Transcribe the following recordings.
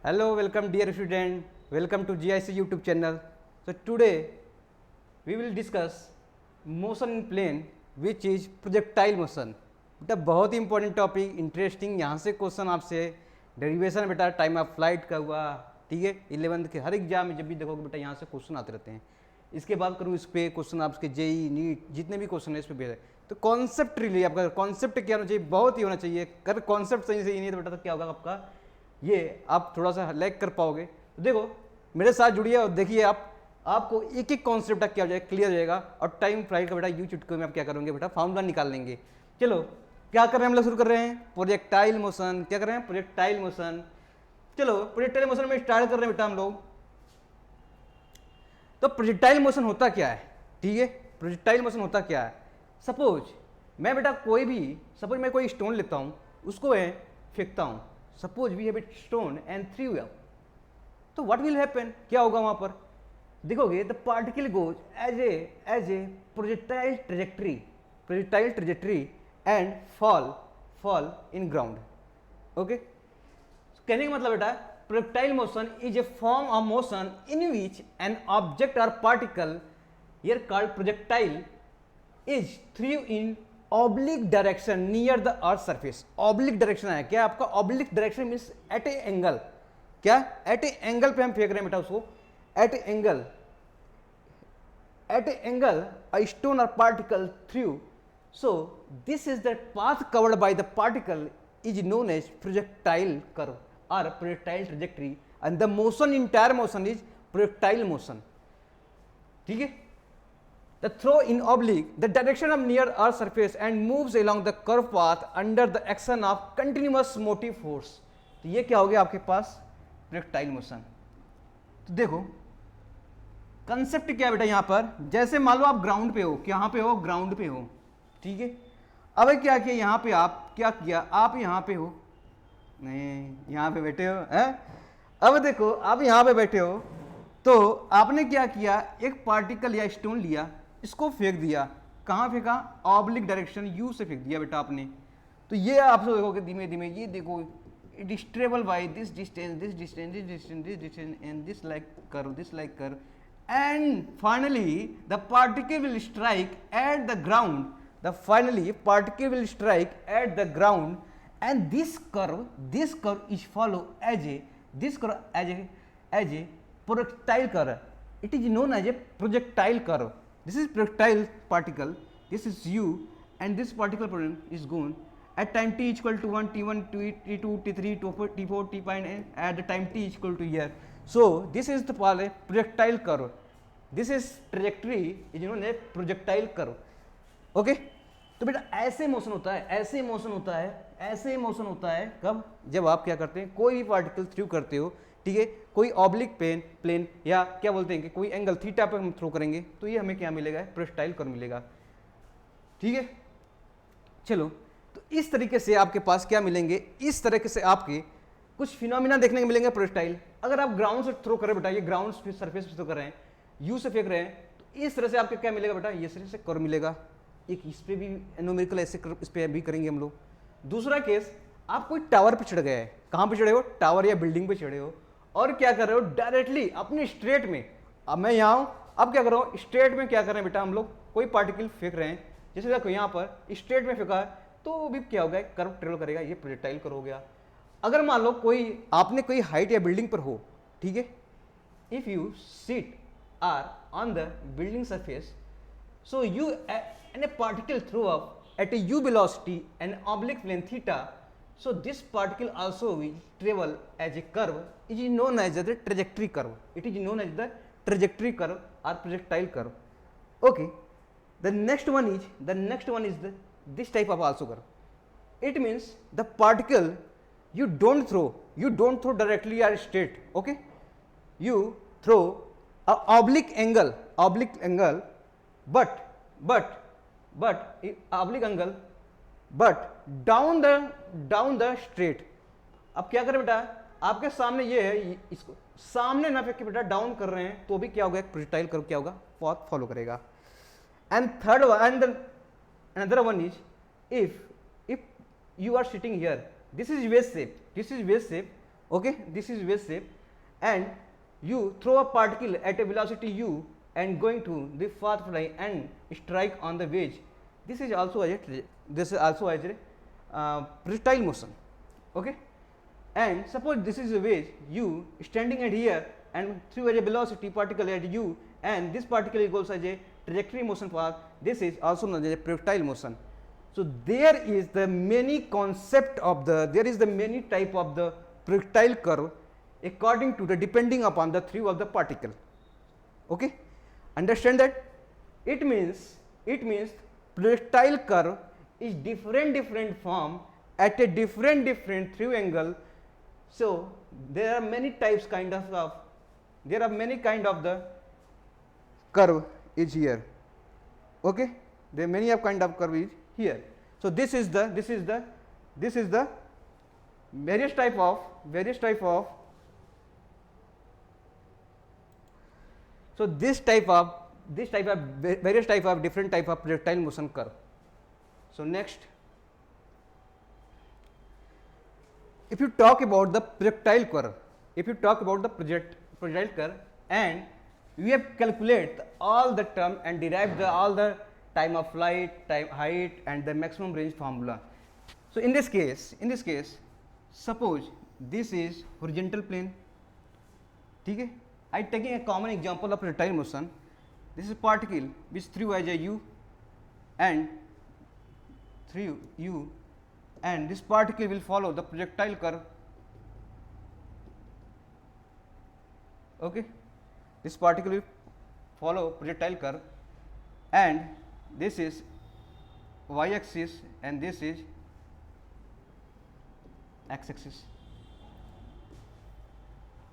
Hello, welcome dear student. Welcome to GIC YouTube channel. So today we will discuss motion in plane which is projectile motion. बेटा बहुत ही important topic, interesting. यहाँ से question आपसे derivation बेटा time of flight का हुआ, ठीक है. 11th के हर एग्जाम में जब भी देखोगे बेटा यहाँ से क्वेश्चन आते रहते हैं. इसके बाद करूँ इस पे क्वेश्चन आपके जेई नीट जितने भी क्वेश्चन है इस पे भी है. तो कॉन्सेप्ट रिलेटेड आपका कॉन्सेप्ट क्या होना चाहिए, बहुत ही होना चाहिए. अगर कॉन्सेप्ट सही नहीं है तो बेटा तो क्या होगा आपका, ये आप थोड़ा सा लैग कर पाओगे. तो देखो मेरे साथ जुड़िए और देखिए आपको एक एक कॉन्सेप्ट क्या हो जाएगा, क्लियर हो जाएगा. और टाइम फ्लाइट का बेटा यू चुटकी में आप क्या करोगे बेटा, फॉर्मूला निकाल लेंगे. चलो क्या कर रहे हैं हम लोग, शुरू कर रहे हैं प्रोजेक्टाइल मोशन. क्या कर रहे हैं, प्रोजेक्टाइल मोशन. चलो प्रोजेक्टाइल मोशन में स्टार्ट कर रहे हैं बेटा हम लोग. तो प्रोजेक्टाइल मोशन होता क्या है, ठीक है. प्रोजेक्टाइल मोशन होता क्या है, सपोज मैं बेटा सपोज मैं कोई स्टोन लेता हूं, उसको मैं फेंकता हूं. Suppose we have a stone and through up. तो व्हाट विल हैपन, क्या होगा वहां पर देखोगे, the particle goes as a projectile trajectory and fall in ground. Okay, कहने का मतलब बेटा projectile motion is a form of motion in which an object or particle, here called projectile, is threw in oblique direction near the earth surface. oblique direction है क्या आपका, oblique direction means at a angle. क्या at a angle पे हम फेंक रहे हैं बेटा उसको, at a angle a stone or particle through. So this is the path covered by the particle is known as projectile curve or projectile trajectory, and the motion, entire motion is projectile motion. ठीक है. The throw in oblique the direction of near earth surface and moves along the curved path under the action of continuous motive force. तो ये क्या हो गया आपके पास, projectile motion. तो देखो कंसेप्ट क्या है बेटा यहाँ पर, जैसे मान लो आप ग्राउंड पे हो, यहाँ पे हो, ग्राउंड पे हो, ठीक है. अब क्या किया, यहाँ पे आप क्या किया, आप यहाँ पे हो, नहीं यहाँ पे बैठे हो है. अब देखो आप यहाँ पे बैठे हो, तो आपने क्या किया, एक पार्टिकल या स्टोन लिया, इसको फेंक दिया. कहाँ फेंका, ऑब्लिक डायरेक्शन यू से फेंक दिया बेटा आपने. तो ये आप सब देखोगे धीमे धीमे, ये देखो it is travel by this distance and this like curve and finally the particle will strike at the ground. And this curve is follow as a projectile curve. It is known as a projectile curve. This is projectile particle, this is u, and this particle point is gone at time t equal to 1, t1, t2, t3, t4, t5, and at the time t equal to here. So this is the projectile curve. This is trajectory is known as projectile curve. Okay. तो बेटा ऐसे motion होता है कब, जब आप क्या करते हैं, कोई भी पार्टिकल थ्रू करते हो, ठीक है, कोई ऑब्लिक प्लेन या क्या बोलते हैं कि कोई एंगल थीटा पे हम थ्रो करेंगे, तो ये हमें क्या मिलेगा, प्रोजेक्टाइल कर्व मिलेगा. ठीक है. चलो तो इस तरीके से आपके पास क्या मिलेंगे, इस तरीके से आपके कुछ फिनोमिना देखने को मिलेंगे प्रोजेक्टाइल. अगर आप ग्राउंड से थ्रो करें बेटा, ये ग्राउंड सरफेस पे थ्रो कर रहे हैं, यू से फेंक रहे हैं, तो इस तरह से आपको क्या मिलेगा बेटा, ये तरह से कर्व मिलेगा. एक इस पे भी न्यूमेरिकल ऐसे इस पे भी करेंगे हम लोग. दूसरा केस, आप कोई टावर पे चढ़ गए हैं, कहाँ पे चढ़े हो, टावर या बिल्डिंग पे चढ़े हो, और क्या कर रहे हो, डायरेक्टली अपने स्ट्रेट में, अब मैं यहाँ हूँ, अब क्या कर रहा हूँ, स्ट्रेट में क्या कर रहे हैं बेटा हम लोग, कोई पार्टिकल फेंक रहे हैं, जैसे देखो यहाँ पर स्ट्रेट में फेंका है, तो भी क्या होगा, कर्व ट्रेवल करेगा, ये प्रोजेक्टाइल कर्व हो गया. अगर मान लो आपने कोई हाइट या बिल्डिंग पर हो, ठीक है, if you sit or on the building surface, so you and a particle throw up at a u velocity and oblique plane theta, so this particle also will travel as a curve, it is known as the trajectory curve. It is known as the trajectory curve or projectile curve. Okay, the next one is this type of also curve. It means the particle you don't throw directly or straight. Okay, you throw a oblique angle, but oblique angle, but down the straight. अब क्या करें बेटा, आपके सामने ये है, इसको सामने ना फेंक के बेटा डाउन कर रहे हैं, तो भी क्या होगा, एक प्रोजेक्टाइल कर्व क्या होगा, पाथ फॉलो करेगा. And third one, another one is if you are sitting here, this is wave shape, okay, this is wedge shape, and you throw a particle at a velocity u and going to the path fly and strike on the wedge. This is also a projectile motion, okay. And suppose this is a wedge u standing at here and through a velocity particle at u, and this particle goes as a trajectory motion path. This is also known as a projectile motion. So there is the many concept of the, there is the many type of the projectile curve according to the depending upon the through of the particle, okay. Understand that? It means projectile curve is different form at a different through angle. So there are many types there are many kind of the curve is here, okay. There are many of kind of curve is here. So this is the various type of so this type of various type of different type of projectile motion curve. So next, if you talk about the projectile curve, projectile curve, and we have calculated all the term and derived all the time of flight, time, height, and the maximum range formula. So in this case, suppose this is horizontal plane, okay. I taking a common example of projectile motion. This is particle which through as a u and through u, and this particle will follow the projectile curve, okay. This particle will follow projectile curve, and this is y axis and this is x axis,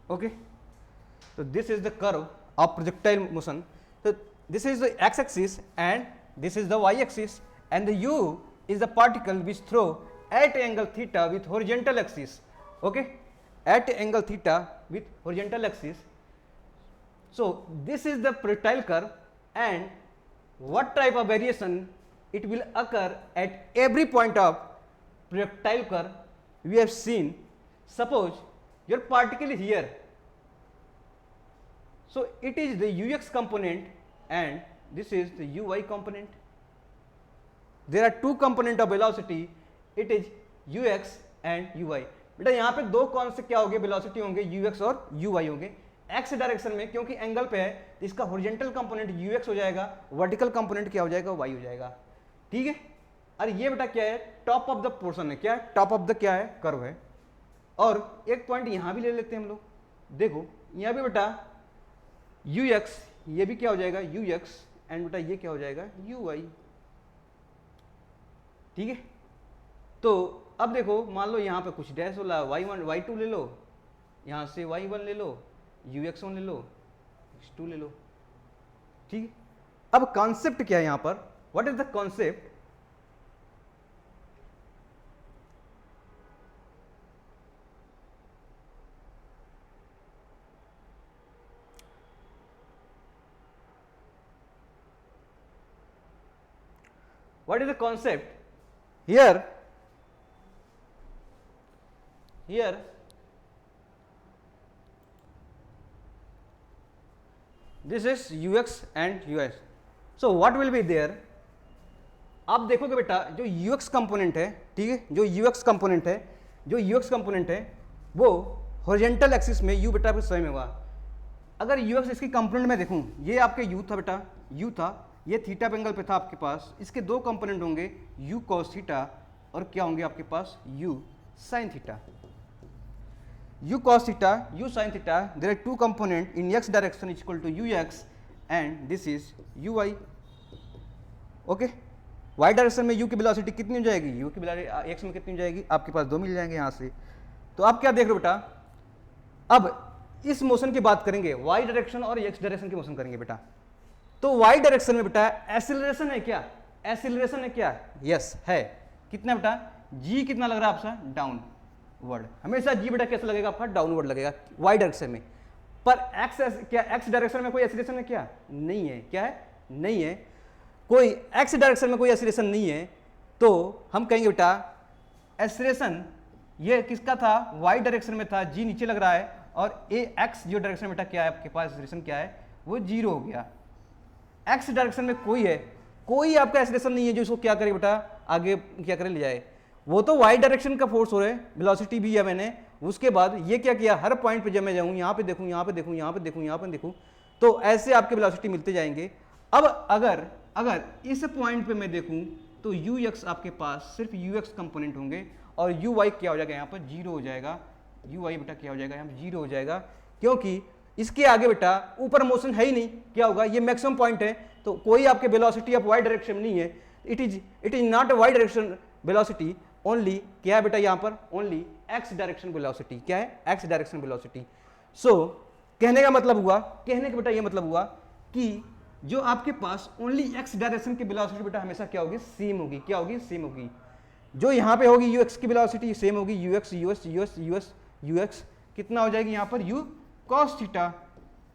okay. So this is the curve of projectile motion. So this is the x axis and this is the y axis, and the u is the particle which throw at angle theta with horizontal axis, okay, at angle theta with horizontal axis. So this is the projectile curve, and what type of variation it will occur at every point of projectile curve we have seen. Suppose your particle is here, so it is the ux component and this is the uy component. There are two component of velocity, it is ux and uy. बेटा यहाँ पे दो कौन से क्या होंगे, velocity होंगे, ux और uy होंगे. x डायरेक्शन में क्योंकि एंगल पे है तो इसका हॉरिजॉन्टल कंपोनेंट ux हो जाएगा, वर्टिकल कंपोनेंट क्या हो जाएगा, y हो जाएगा, ठीक है. और ये बेटा क्या है, टॉप ऑफ द पोर्शन है, क्या है, टॉप ऑफ द क्या है, कर्व है. और एक पॉइंट यहाँ भी ले लेते हैं हम लोग, देखो यहाँ भी बेटा ux, ये भी क्या हो जाएगा ux, एंड बेटा ये क्या हो जाएगा uy, ठीक है. तो अब देखो मान लो यहाँ पे कुछ डैश वाला y1 y2 ले लो, यहाँ से y1 ले लो, ux1 ले लो, x2 ले लो, ठीक है. अब कॉन्सेप्ट क्या है यहाँ पर, what is the concept, what is the concept here, this is ux and us. So what will be there, आप देखोगे बेटा जो ux कंपोनेंट है, ठीक है, जो ux कंपोनेंट है वो हॉरिजॉन्टल एक्सिस में u बेटा आपके स्वयं होगा. अगर ux इसकी कंपोनेंट में देखूं, ये आपके u था बेटा, u था, ये थीटा एंगल पे था आपके पास, इसके दो कंपोनेंट होंगे u cos थीटा और क्या होंगे आपके पास u sin theta. u cos theta, u sin theta, there are two component in x direction is equal to ux and this is uy, okay. y direction में u की velocity कितनी हो जाएगी, u की वेलोसिटी x में कितनी हो जाएगी, आपके पास दो मिल जाएंगे यहाँ से. तो आप क्या देख रहे हो बेटा, अब इस मोशन की बात करेंगे, y डायरेक्शन और x डायरेक्शन की मोशन करेंगे बेटा. तो y डायरेक्शन में बेटा एक्सीलरेशन है क्या, एक्सीलरेशन है क्या, यस है. कितना बेटा, g कितना लग रहा है आपका, डाउन वर्ड, हमेशा जी बेटा कैसा लगेगा आपका, डाउनवर्ड लगेगा y डायरेक्शन में. पर x डायरेक्शन में कोई एक्सीलरेशन है क्या, नहीं है, क्या है, नहीं है, कोई x डायरेक्शन में कोई एक्सीलरेशन नहीं है. तो हम कहेंगे बेटा एक्सीलरेशन ये किसका था, वाई डायरेक्शन में था, जी नीचे लग रहा है, और ए एक्स जो डायरेक्शन में बेटा क्या है आपके पास, डायरेक्शन क्या है, वो 0 हो गया। एक्स डायरेक्शन में कोई है, कोई आपका एक्सेलरेशन नहीं है जो इसको क्या करे बेटा आगे क्या करे ले जाए, वो तो वाई डायरेक्शन का फोर्स हो रहा है, वेलोसिटी भी है मैंने। उसके बाद ये क्या किया, हर पॉइंट पे जब मैं जाऊँ यहाँ पे देखूँ, यहाँ पे देखूँ, यहाँ पे देखूँ, यहाँ पे देखूँ, तो ऐसे आपके वेलोसिटी मिलते जाएंगे। अब अगर अगर इस पॉइंट पे मैं देखूँ तो यू एक्स आपके पास सिर्फ यू एक्स कंपोनेंट होंगे और यू वाई क्या हो जाएगा यहाँ पर 0 हो जाएगा, यू वाई बेटा क्या हो जाएगा यहाँ पर 0 हो जाएगा, क्योंकि इसके आगे बेटा ऊपर मोशन है ही नहीं। क्या होगा, ये मैक्सिमम पॉइंट है, तो कोई आपके वेलोसिटी ऑफ वाई डायरेक्शन नहीं है, it is not a y direction velocity, only क्या है बेटा यहाँ पर, ओनली एक्स डायरेक्शन वेलोसिटी। क्या है, एक्स डायरेक्शन वेलोसिटी। सो कहने का मतलब हुआ, कहने का बेटा ये मतलब हुआ कि जो आपके पास ओनली एक्स डायरेक्शन की वेलोसिटी बेटा हमेशा क्या होगी, सेम होगी। क्या होगी, सेम होगी। जो यहाँ पे होगी यू एक्स की वेलोसिटी सेम होगी, you x U S U S U S U x कितना हो जाएगी यहाँ पर, यू कॉस थीटा।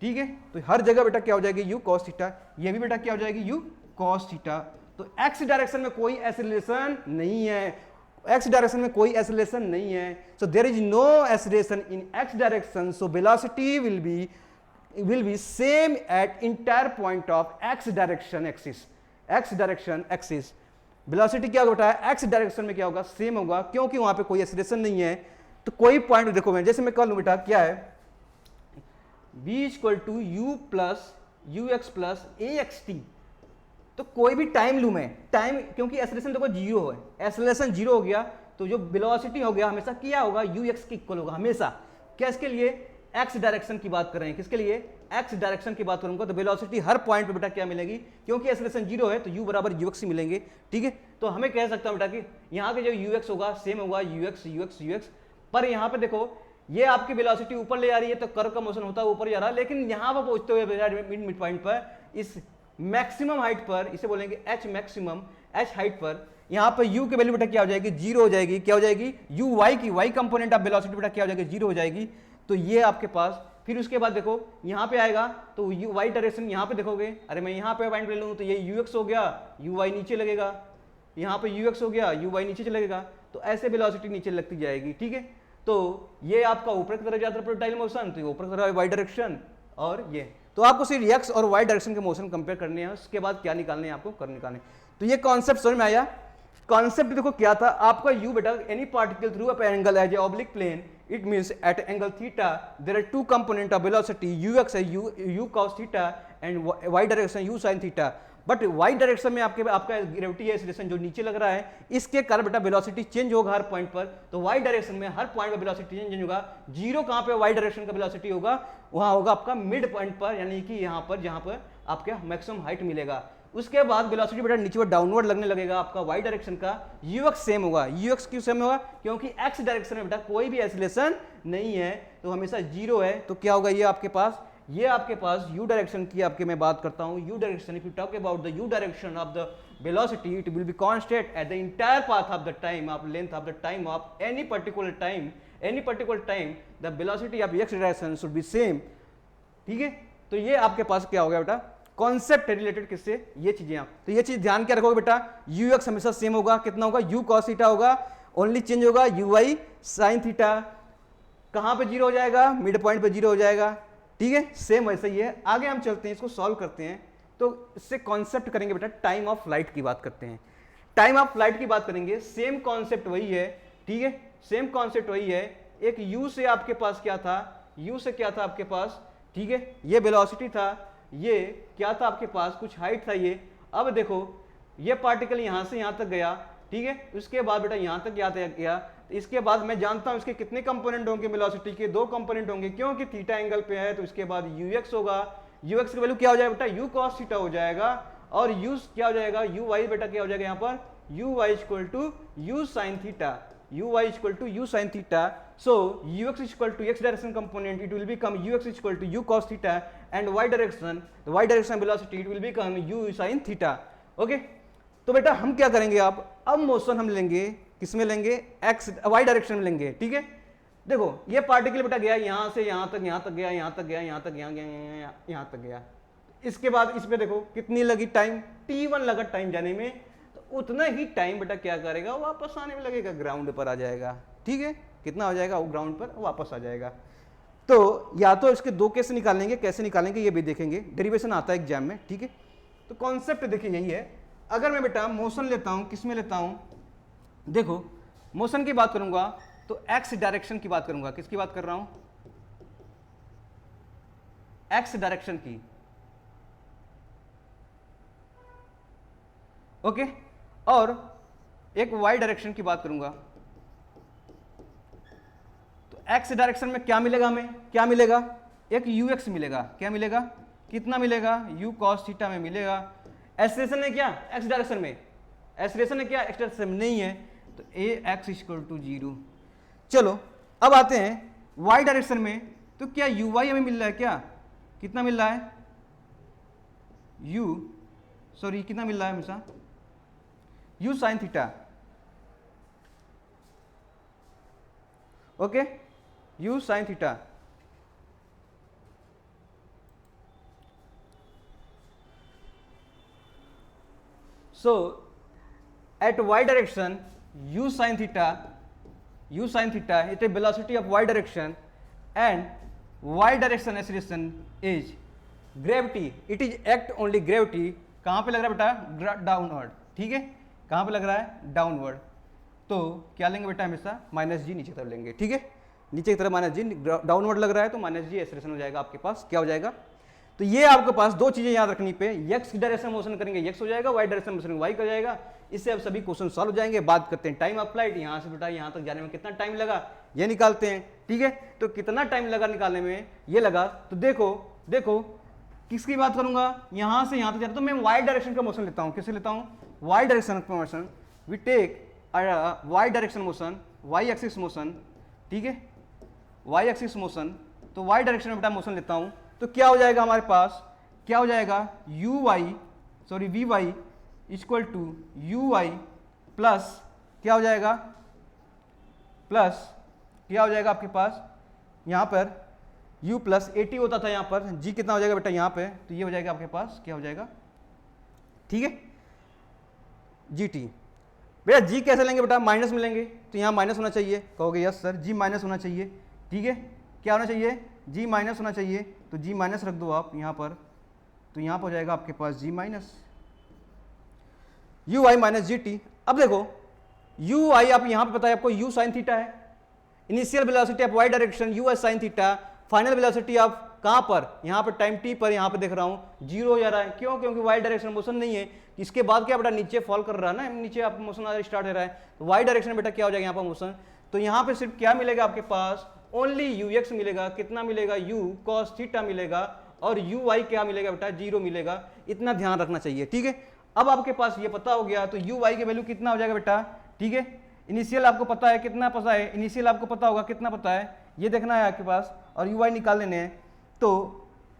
ठीक है, तो हर जगह बेटा क्या हो जाएगी, यू कॉस थीटा, ये भी बेटा क्या हो जाएगी, यू कॉस थीटा। तो एक्स डायरेक्शन में कोई एक्सेलरेशन नहीं है, एक्स डायरेक्शन में कोई एक्सेलरेशन नहीं है, so there is no acceleration in x direction, so velocity will be same at entire point of x direction axis. X direction axis velocity क्या होता है, एक्स डायरेक्शन में क्या होगा, सेम होगा, क्योंकि वहां पे कोई एक्सेलरेशन नहीं है। तो कोई पॉइंट देखो, मैं जैसे मैं कह लूं बेटा क्या है, b equal to u plus u x plus a x t, तो कोई भी टाइम लूं मैं, टाइम क्योंकि एक्सेलरेशन देखो 0 है, एक्सेलरेशन 0 हो गया, तो जो वेलोसिटी हो गया हमेशा क्या होगा, यू एक्स के इक्वल होगा हमेशा। क्या, इसके लिए एक्स डायरेक्शन की बात कर रहे हैं, किसके लिए, एक्स डायरेक्शन की बात करूंगा, तो वेलोसिटी हर पॉइंट पे बेटा क्या मिलेगी, क्योंकि एक्सेलरेशन 0 है तो u बराबर यू एक्स ही मिलेंगे। ठीक है, तो हमें कह सकता हूं बेटा कि यहाँ के जो यू एक्स होगा सेम होगा you x you x you x, पर यहाँ पे देखो ये आपकी वेलोसिटी ऊपर ले जा रही है तो कर्व का मोशन होता है ऊपर जा रहा है, लेकिन यहाँ पर पहुंचते हुए मिड पॉइंट पर इस मैक्सिमम हाइट पर, इसे बोलेंगे एच मैक्सिमम, एच हाइट पर यहाँ पर u की वैल्यू बेटा क्या हो जाएगी, 0 हो जाएगी। क्या हो जाएगी, u y की y कंपोनेंट ऑफ वेलोसिटी बेटा क्या हो जाएगी, 0 हो जाएगी। तो ये आपके पास, फिर उसके बाद देखो यहाँ पे आएगा तो यू वाई डायरेक्शन यहाँ पे देखोगे, अरे मैं यहाँ पे पॉइंट ले लूँ तो ये यू एक्स हो गया, यू वाई नीचे लगेगा, यहाँ पे यू एक्स हो गया, यू वाई नीचे चलेगा, तो ऐसे वेलोसिटी नीचे लगती जाएगी। ठीक है, तो ये आपका ऊपर की तरफ जाता है प्रोजेक्टाइल मोशन, तो ये ऊपर की तरफ वाई डायरेक्शन, और ये तो आपको सिर्फ एक्स और वाई डायरेक्शन के मोशन कंपेयर करने हैं, उसके बाद क्या निकालने हैं आपको, कर निकालने। तो ये कॉन्सेप्ट समझ में आया। कॉन्सेप्ट देखो क्या था आपका, यू बेटा any particle through a angle as a oblique plane, it means at angle theta there are two component of velocity, ux है u cos theta and y direction u sin theta, but y direction में आपका gravity है acceleration जो नीचे लग रहा है, इसके कारण बेटा वेलोसिटी चेंज होगा हर पॉइंट पर। तो y डायरेक्शन में हर पॉइंट पर वेलोसिटी चेंज होगा। 0 कहां पे y डायरेक्शन का वेलोसिटी होगा, वहां होगा आपका मिड पॉइंट पर, यानी कि यहां पर जहां पर आपका मैक्सिमम हाइट मिलेगा। उसके बाद वेलोसिटी बेटा नीचे पर डाउनवर्ड लगने लगेगा आपका y डायरेक्शन का, ux सेम होगा। ux क्यों सेम होगा, क्योंकि x डायरेक्शन में बेटा कोई भी एक्सेलरेशन नहीं है, तो हमेशा 0 है। तो क्या होगा, ये आपके पास u डायरेक्शन की आपके मैं बात करता हूं, u direction, if you talk about the u direction of the velocity, it will be constant at the entire path of the time of length of the time of any particular time the velocity of x direction should be same. ठीक है, तो ये आपके पास क्या हो गया बेटा, concept है रिलेटेड किससे, ये चीजें आप, तो ये चीज ध्यान क्या रखोगे बेटा, यू एक्स हमेशा सेम होगा, कितना होगा, यू कॉस थीटा होगा, ओनली चेंज होगा यू वाई साइन थीटा, कहां पे 0 हो जाएगा, मिड पॉइंट पे 0 हो जाएगा। ठीक है, सेम वैसे ही है। आगे हम चलते हैं, इसको सॉल्व करते हैं, तो इससे कॉन्सेप्ट करेंगे बेटा, टाइम ऑफ फ्लाइट की बात करते हैं। टाइम ऑफ फ्लाइट की बात करेंगे, सेम कॉन्सेप्ट वही है। ठीक है, सेम कॉन्सेप्ट वही है। एक u से आपके पास क्या था, u से क्या था आपके पास, ठीक है, ये वेलोसिटी था, ये क्या था आपके पास, कुछ हाइट था ये। अब देखो ये पार्टिकल यहां से यहां तक गया, ठीक है, उसके बाद बेटा यहां तक गया, तो इसके बाद मैं जानता हूं इसके कितने कंपोनेंट होंगे, वेलोसिटी के 2 कंपोनेंट होंगे, क्योंकि थीटा एंगल पे है, तो इसके बाद ux होगा, ux की वैल्यू क्या हो जाएगा बेटा, u cos थीटा हो जाएगा, और u क्या हो जाएगा, uy बेटा क्या हो जाएगा यहाँ पर, uy equal to u sin theta, uy equal to u sin theta. So ux equal to x direction component, it will become ux equal to u cos theta, and y direction, the y direction velocity, it will become u sin theta. Okay, तो बेटा हम क्या करेंगे, अब motion हम लेंगे, किसमें लेंगे, x y डायरेक्शन में लेंगे। ठीक है, देखो ये पार्टिकल बेटा गया यहां से यहां तक, यहां तक गया, यहां तक गया, यहां तक गया, यहां तक गया। इसके बाद इस पे देखो कितनी लगी टाइम, t1 लगा टाइम जाने में, तो उतना ही टाइम बेटा क्या करेगा, वापस आने में लगेगा, ग्राउंड पर आ जाएगा। ठीक है, कितना हो जाएगा, वो ग्राउंड पर वापस आ जाएगा। तो या तो इसके दो केस निकालेंगे, कैसे निकालेंगे ये भी देखेंगे, डेरिवेशन आता है एग्जाम में, ठीक है। तो कॉन्सेप्ट देखिए यही है। अगर मैं बेटा मोशन लेता हूं, किस में लेता हूं, देखो मोशन की बात करूंगा तो एक्स डायरेक्शन की बात करूंगा। किसकी बात कर रहा हूं, एक्स डायरेक्शन की, ओके। और एक वाई डायरेक्शन की बात करूंगा। तो एक्स डायरेक्शन में क्या मिलेगा, हमें क्या मिलेगा, एक यू एक्स मिलेगा। क्या मिलेगा, कितना मिलेगा, यू कॉस थीटा में मिलेगा। एक्सलेशन है क्या एक्स डायरेक्शन में, एक्सलेशन है क्या एक्स डायरेक्शन में, नहीं है, तो ए एक्स इक्वल टू 0। चलो अब आते हैं वाई डायरेक्शन में, तो क्या यू वाई हमें मिल रहा है, क्या कितना मिल रहा है, कितना मिल रहा है हमेशा, you sine theta, okay, you sine theta. So at y direction u sin theta at a velocity of y direction and y direction acceleration is gravity, it is act only gravity। कहाँ पे लग रहा है बेटा, downward, ठीक है, कहाँ पे लग रहा है, डाउनवर्ड। तो क्या लेंगे बेटा, हमेशा माइनस जी नीचे की तरफ लेंगे, ठीक है, नीचे की तरफ माइनस जी, डाउनवर्ड लग रहा है तो माइनस जी एक्सेलरेशन हो जाएगा आपके पास, क्या हो जाएगा। तो ये आपके पास दो चीजें याद रखनी पे, एक्स डायरेक्शन मोशन करेंगे एक्स हो जाएगा, वाई डायरेक्शन मोशन वाई कर जाएगा। इससे अब सभी क्वेश्चन सॉल्व हो जाएंगे। बात करते हैं टाइम अप्लाइड, यहाँ से बेटा यहाँ तक जाने में कितना टाइम लगा ये निकालते हैं, ठीक है। तो कितना टाइम लगा निकालने में, ये लगा। तो देखो किसकी बात करूंगा, यहाँ से यहाँ तक जाता तो मैं वाई डायरेक्शन का मोशन लेता हूँ। किससे लेता हूँ, वाई डायरेक्शन का motion. We take y direction motion, y axis motion, ठीक है, वाई एक्सिस मोशन। तो वाई डायरेक्शन में बेटा मोशन लेता हूँ, तो क्या हो जाएगा हमारे पास, क्या हो जाएगा, v y equal to u y plus क्या हो जाएगा, प्लस क्या हो जाएगा आपके पास, यहाँ पर u प्लस एटी होता था, यहाँ पर g कितना हो जाएगा बेटा यहाँ पे, तो ये हो जाएगा आपके पास, क्या हो जाएगा, ठीक है, जी टी। बेटा g कैसे लेंगे बेटा, माइनस में लेंगे, तो यहाँ माइनस होना चाहिए, कहोगे यस सर g माइनस होना चाहिए, ठीक है, क्या होना चाहिए, g माइनस होना चाहिए। तो g माइनस रख दो आप यहाँ पर, तो यहाँ पर हो जाएगा आपके पास g minus u y minus g t. अब देखो यू आई आप यहाँ पे पता है आपको यू साइन थीटा है, initial velocity of y direction u s sine theta, final velocity of कहाँ पर, यहाँ पर टाइम टी पर, यहाँ पे देख रहा हूँ 0 हो जा रहा है, क्यों, क्योंकि वाई डायरेक्शन मोशन नहीं है। इसके बाद क्या बेटा नीचे फॉल कर रहा है ना, नीचे आप मोशन स्टार्ट हो रहा है, तो वाई डायरेक्शन बेटा क्या हो जाएगा यहाँ पर मोशन। तो यहाँ पे सिर्फ क्या मिलेगा आपके पास, ओनली यू एक्स मिलेगा, कितना मिलेगा, यू कॉस थीटा मिलेगा, और यू वाई क्या मिलेगा बेटा, 0 मिलेगा। इतना ध्यान रखना चाहिए, ठीक है। अब आपके पास ये पता हो गया, तो यू वाई की वैल्यू कितना हो जाएगा बेटा, ठीक है, इनिशियल आपको पता है कितना पता है, इनिशियल आपको पता होगा कितना पता है, ये देखना है आपके पास, और यू वाई निकाल लेने हैं। तो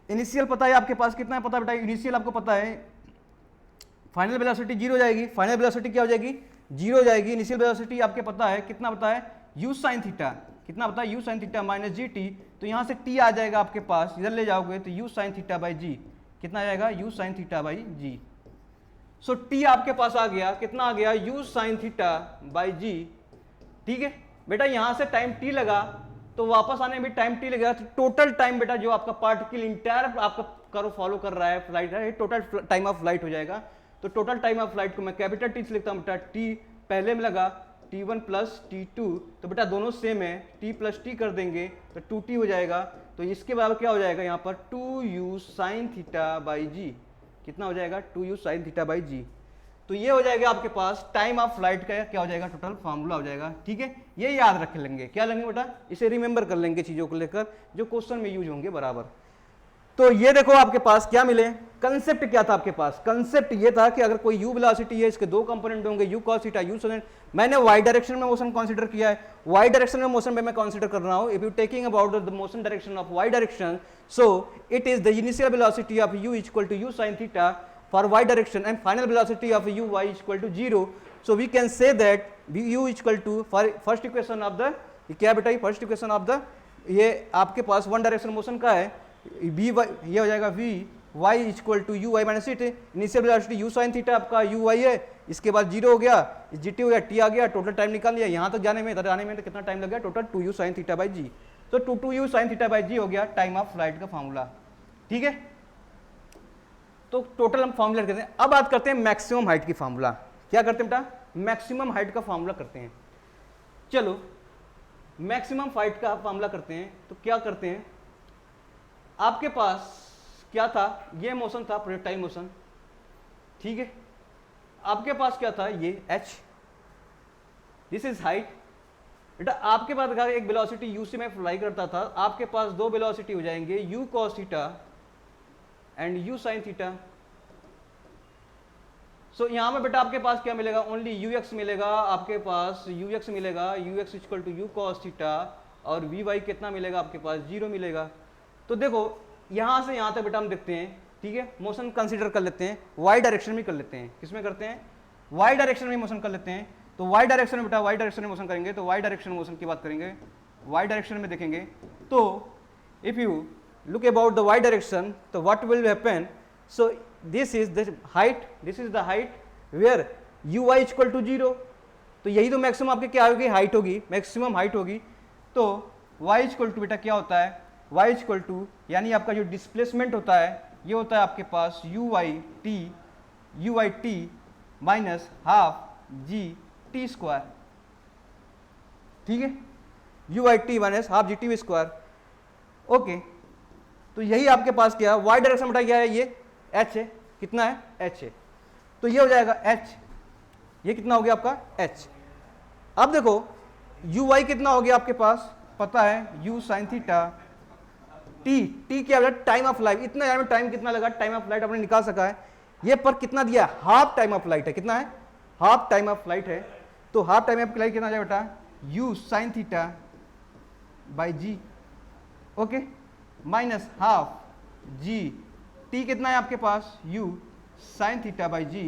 इनिशियल पता है आपके पास कितना पता है बेटा, इनिशियल आपको पता है, फाइनल वेलोसिटी 0 हो जाएगी, फाइनल वेलोसिटी क्या हो जाएगी, 0 हो जाएगी। इनिशियल वेलोसिटी आपके पता है कितना पता है, यू साइन थीटा, कितना पता है, you sine theta minus g T. तो यहाँ से टी आ जाएगा आपके पास, इधर ले जाओगे तो u sine theta by g, कितना आ जाएगा, u sine theta by g. So t आपके पास आ गया, कितना आ गया, u sine theta by g, ठीक है बेटा। यहां से टाइम टी लगा तो वापस आने में टाइम टी लगेगा, तो टोटल टाइम बेटा जो आपका पार्टिकल इंटायर आपका कर्व फॉलो कर रहा है फ्लाइट है, टोटल टाइम ऑफ फ्लाइट हो जाएगा। तो टोटल टाइम ऑफ फ्लाइट को मैं कैपिटल टी से लिखता हूं बेटा, टी पहले में लगा t1 प्लस t2, तो बेटा दोनों सेम है, t प्लस टी कर देंगे तो 2t हो जाएगा। तो इसके बराबर क्या हो जाएगा यहाँ पर, 2u sine theta by g, कितना हो जाएगा, 2u sine theta by g. तो ये हो जाएगा आपके पास टाइम ऑफ फ्लाइट का क्या हो जाएगा, टोटल फार्मूला हो जाएगा, ठीक है। ये याद रख लेंगे, क्या लेंगे बेटा, इसे रिमेंबर कर लेंगे चीजों को लेकर जो क्वेश्चन में यूज होंगे बराबर। तो ये देखो आपके पास क्या मिले, कंसेप्ट क्या था आपके पास, कंसेप्ट ये था कि अगर कोई u वेलोसिटी है, इसके दो कंपोनेंट होंगे, u cos theta u sin। मैंने y डायरेक्शन में मोशन कंसीडर किया है, y डायरेक्शन में मोशन में मैं कंसीडर कर रहा हूं। If you taking about the motion direction of y direction, so it is the initial velocity of u equal to u sin theta for y direction and final velocity of u y equal to 0. So we can say that u equal to, for first equation of the, क्या बेटा ये first equation of the, ये आपके पास one direction motion का है, v ये हो जाएगा v y equal to u y minus t. Initial velocity u sine theta आपका यू वाई है, इसके बाद 0 हो गया, जी टी हो गया, टी आ गया, टोटल टाइम निकाल लिया। यहाँ तक जाने में, इधर आने में तो कितना टाइम लग गया, total 2u sine theta by g. तो 2u sine theta by g हो गया टाइम ऑफ फ्लाइट का फॉर्मूला। ठीक है, तो टोटल हम फॉर्मूला करते हैं। अब बात करते हैं मैक्सिमम हाइट की फॉर्मूला। क्या करते हैं बेटा, मैक्सिमम हाइट का फॉर्मूला करते हैं। चलो मैक्सिमम हाइट का फॉर्मूला करते हैं। तो क्या करते हैं, आपके पास क्या था, ये मोशन था प्रोजेक्टाइल मोशन। ठीक है, आपके पास क्या था, ये h, दिस इज हाइट। बेटा आपके पास अगर एक वेलोसिटी u से मैं फ्लाई करता था, आपके पास दो वेलोसिटी हो जाएंगे, u cos theta and u sin theta. So यहां में बेटा आपके पास क्या मिलेगा, ओनली ux मिलेगा, आपके पास ux मिलेगा, ux equal to u cos theta, और vy कितना मिलेगा आपके पास, 0 मिलेगा। तो देखो यहां से यहां तक बेटा हम देखते हैं। ठीक है, मोशन कंसीडर कर लेते हैं, y डायरेक्शन में कर लेते हैं। किसमें करते हैं, y डायरेक्शन में मोशन कर लेते हैं। तो y डायरेक्शन में बेटा y डायरेक्शन में मोशन करेंगे, तो y डायरेक्शन मोशन की बात करेंगे, y डायरेक्शन में देखेंगे। तो if you look about the y direction, तो what will happen, so this is the height, this is the height where uy equal to 0। तो यही तो मैक्सिमम आपके क्या होगी, हाइट होगी, मैक्सिमम हाइट होगी। तो y इक्वल टू बेटा क्या होता है, y इक्वल टू यानी आपका जो डिस्प्लेसमेंट होता है, ये होता है आपके पास u T minus half g T square. ठीक है, u T minus half g T square. Okay, तो यही आपके पास क्या है, y डायरेक्शन बेटा क्या है, ये h है, कितना है, h है। तो ये हो जाएगा h, ये कितना हो गया आपका h। अब देखो uy कितना हो गया आपके पास, पता है u साइन थीटा, टी क्या है, टाइम ऑफ लाइट। इतना यार में टाइम कितना लगा, टाइम ऑफ लाइट आपने निकाल सका है। ये पर कितना दिया, हाफ टाइम ऑफ लाइट है, कितना है, हाफ टाइम ऑफ लाइट है। तो हाफ टाइम ऑफ लाइट कितना जाएगा बेटा, u sine theta by g, okay, minus half g t कितना है आपके पास, u sine theta by g,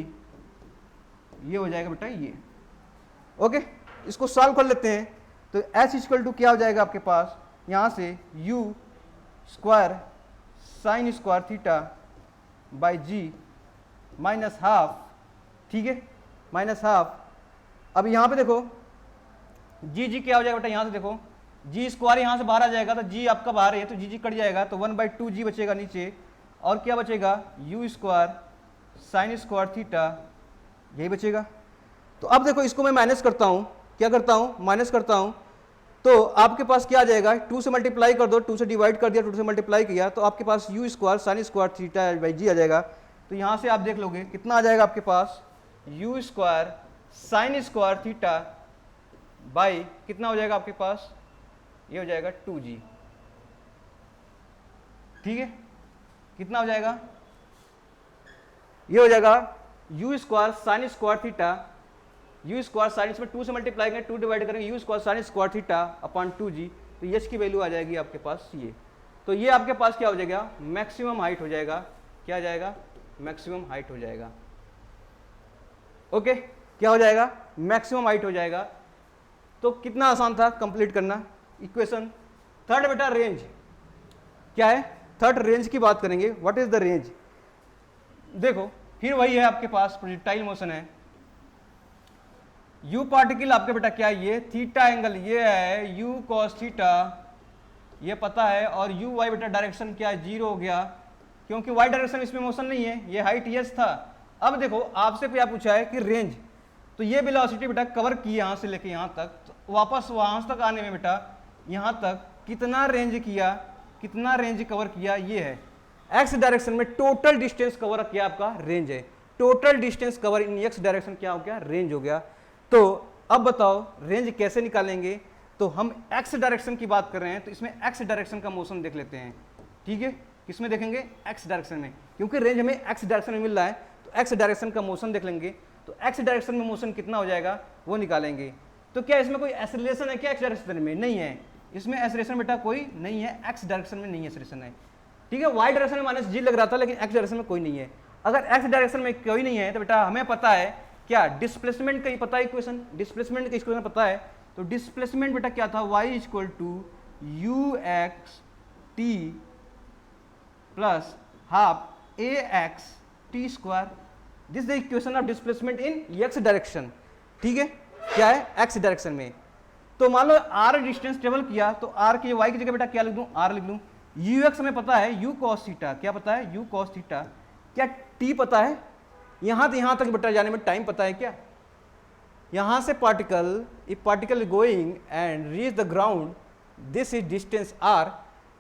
ये हो जाएगा बेटा ये। ओके, इसको सॉल्व कर लेते हैं। तो h इक्वल टू क्या हो जाएगा आपके पास, यहां से u square sine square theta by g minus half. ठीक है, माइनस हाफ। अब यहाँ पे देखो जी क्या हो जाएगा बेटा, यहाँ से देखो जी स्क्वायर यहाँ से बाहर आ जाएगा, तो जी आपका बाहर है, तो जी कट जाएगा, तो 1/2 जी बचेगा नीचे, और क्या बचेगा, u square sine square theta, यही बचेगा। तो अब देखो इसको मैं माइनस करता हूँ, क्या करता हूँ, माइनस करता हूँ। तो आपके पास क्या आ जाएगा, 2 से मल्टीप्लाई कर दो, 2 से डिवाइड कर दिया, 2 से मल्टीप्लाई किया, तो आपके पास u square sine square theta by g आ जाएगा। तो यहाँ से आप देख लोगे कितना आ जाएगा आपके पास, u square sine square theta by कितना हो जाएगा आपके पास, ये हो जाएगा 2g। ठीक है, कितना हो जाएगा, ये हो जाएगा u square sine square theta, u square sign, इसमें 2 से मल्टीप्लाई करेंगे, 2 डिवाइड करेंगे, u square sine square theta upon 2g। तो h की वैल्यू आ जाएगी आपके पास ये। तो ये आपके पास क्या हो जाएगा, मैक्सिमम हाइट हो जाएगा। क्या आ जाएगा, मैक्सिमम हाइट हो जाएगा। ओके, क्या हो जाएगा, मैक्सिमम हाइट हो जाएगा। तो कितना आसान था कंप्लीट करना इक्वेशन। थर्ड बेटा रेंज क्या है, थर्ड रेंज की बात करेंगे। व्हाट इज द रेंज, देखो फिर वही है आपके पास प्रोजेक्टाइल मोशन है, u पार्टिकल आपके बेटा क्या है, ये थीटा एंगल ये है u cos थीटा, ये पता है, और u y बेटा डायरेक्शन क्या है, 0 हो गया, क्योंकि y डायरेक्शन इसमें मोशन नहीं है, ये हाइट यस था। अब देखो आपसे क्या पूछा है कि रेंज, तो ये वेलोसिटी बेटा कवर की यहाँ से लेके यहाँ तक, तो वापस वहां तक आने में बेटा यहाँ तक कितना रेंज किया, कितना रेंज कवर किया, ये है x डायरेक्शन में टोटल डिस्टेंस कवर किया आपका रेंज है। Total distance cover in x direction क्या हो गया, रेंज हो गया। तो अब बताओ रेंज कैसे निकालेंगे, तो हम x डायरेक्शन की बात कर रहे हैं, तो इसमें x डायरेक्शन का मोशन देख लेते हैं। ठीक है, किसमें देखेंगे, x डायरेक्शन में, क्योंकि रेंज हमें x डायरेक्शन में मिल रहा है, तो x डायरेक्शन का मोशन देख लेंगे। तो x डायरेक्शन में मोशन कितना हो जाएगा वो निकालेंगे। तो क्या इसमें कोई एक्सेलरेशन है क्या x डायरेक्शन में, नहीं है, इसमें एक्सेलरेशन बेटा कोई नहीं है, x डायरेक्शन में नहीं एक्सेलरेशन है। ठीक है, y डायरेक्शन में माइनस g लग रहा था, लेकिन x डायरेक्शन में कोई नहीं है। अगर x डायरेक्शन में कोई नहीं है तो बेटा हमें पता है क्या, डिस्प्लेसमेंट का ही पता है इक्वेशन, डिस्प्लेसमेंट का इक्वेशन पता है। तो डिस्प्लेसमेंट बेटा क्या था, y equal to u x t plus half a x t square, this is the equation of displacement in x direction. ठीक है, क्या है, एक्स डायरेक्शन में। तो मान लो आर डिस्टेंस ट्रेवल किया, तो आर की वाई की जगह बेटा क्या लिख दूं, आर लिख दूं। यू एक्स हमें पता है, यू कॉस थीटा, क्या पता है, यू कॉस थीटा। क्या टी पता है, यहां से यहां तक बेटा जाने में टाइम पता है क्या, यहां से particle, if particle going and reach the ground, this is distance R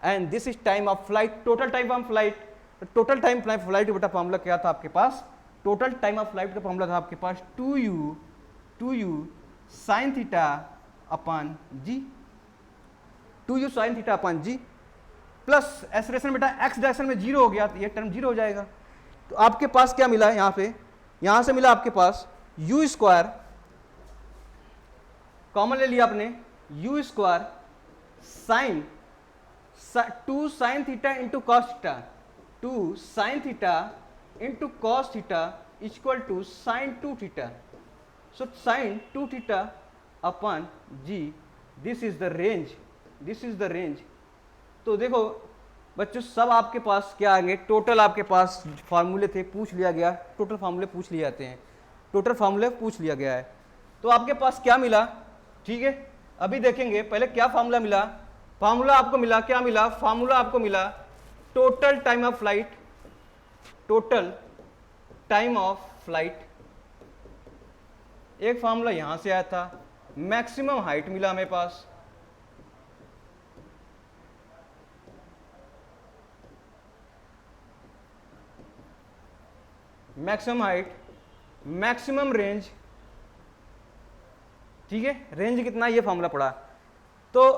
and this is time of flight, total time of flight. Total time flight बेटा फॉर्मूला क्या था आपके पास, टोटल टाइम ऑफ फ्लाइट का फॉर्मूला था आपके पास 2u sine theta upon g, 2u sine theta upon g, plus acceleration बेटा एक्स डायरेक्शन में 0 हो गया, तो ये टर्म 0 हो जाएगा। तो आपके पास क्या मिला है, यहाँ पे, यहाँ से मिला आपके पास यू स्क्वायर, कॉमन ले लिया आपने, u square sine 2 sine theta into cos theta, 2 sine theta into cos theta equal to sine 2 theta. So sine 2 theta upon g, this is the range, this is the range. तो देखो बच्चों सब आपके पास क्या आएंगे, टोटल आपके पास फार्मूले थे, पूछ लिया गया, टोटल फार्मूले पूछ लिए जाते हैं, टोटल फार्मूले पूछ लिया गया है। तो आपके पास क्या मिला, ठीक है, अभी देखेंगे पहले क्या फार्मूला मिला। फार्मूला आपको मिला, क्या मिला, फार्मूला आपको मिला total time of flight, total time of flight. एक फार्मूला यहां से आया था, मैक्सिमम हाइट मिला हमें पास, मैक्सिमम हाइट, मैक्सिमम रेंज, ठीक है, रेंज कितना, ये फॉर्मूला पड़ा। तो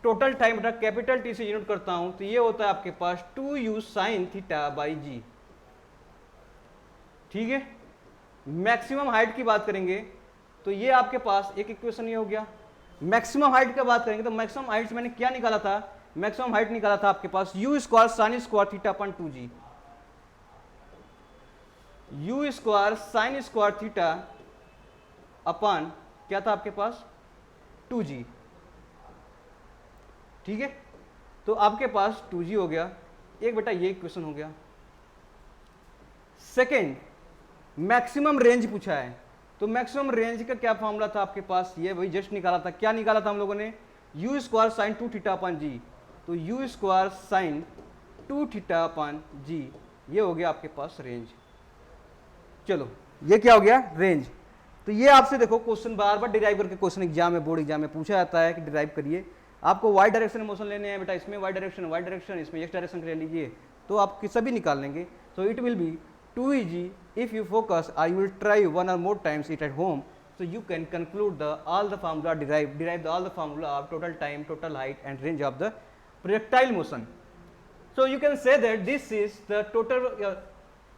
टोटल टाइम बेटा कैपिटल टी से यूनिट करता हूं, तो ये होता है आपके पास 2u sine theta by g. ठीक है, मैक्सिमम हाइट की बात करेंगे तो ये आपके पास एक इक्वेशन ये हो गया। मैक्सिमम हाइट की बात करेंगे तो मैक्सिमम हाइट से मैंने क्या निकाला था, मैक्सिमम हाइट निकाला था आपके पास u square sine square theta upon 2g, u square sine square theta upon क्या था आपके पास 2g। ठीक है, तो आपके पास 2g हो गया, एक बेटा ये इक्वेशन हो गया। सेकेंड, मैक्सिमम रेंज पूछा है, तो मैक्सिमम रेंज का क्या फॉर्मूला था आपके पास, ये वही जस्ट निकाला था, क्या निकाला था हम लोगों ने, यू स्क्वायर साइन 2 थीटा अपन जी। तो यू स्क्वायर साइन 2 थीटा अपन जी, ये हो गया आपके पास रेंज। चलो ये क्या हो गया, रेंज। तो ये आपसे देखो क्वेश्चन बार बार डिराइव करके क्वेश्चन एग्जाम में, बोर्ड एग्जाम में पूछा जाता है कि डिराइव करिए। आपको वाई डायरेक्शन में मोशन लेने हैं बेटा, इसमें वाई डायरेक्शन, इसमें एक्स डायरेक्शन ले लीजिए, तो आप सभी निकाल लेंगे। So it will B too easy if you focus, or you will try one or more times it at home, so you can conclude all the formula, derive all the formula of total time, total height and range of the projectile motion. So you can say that this is the total,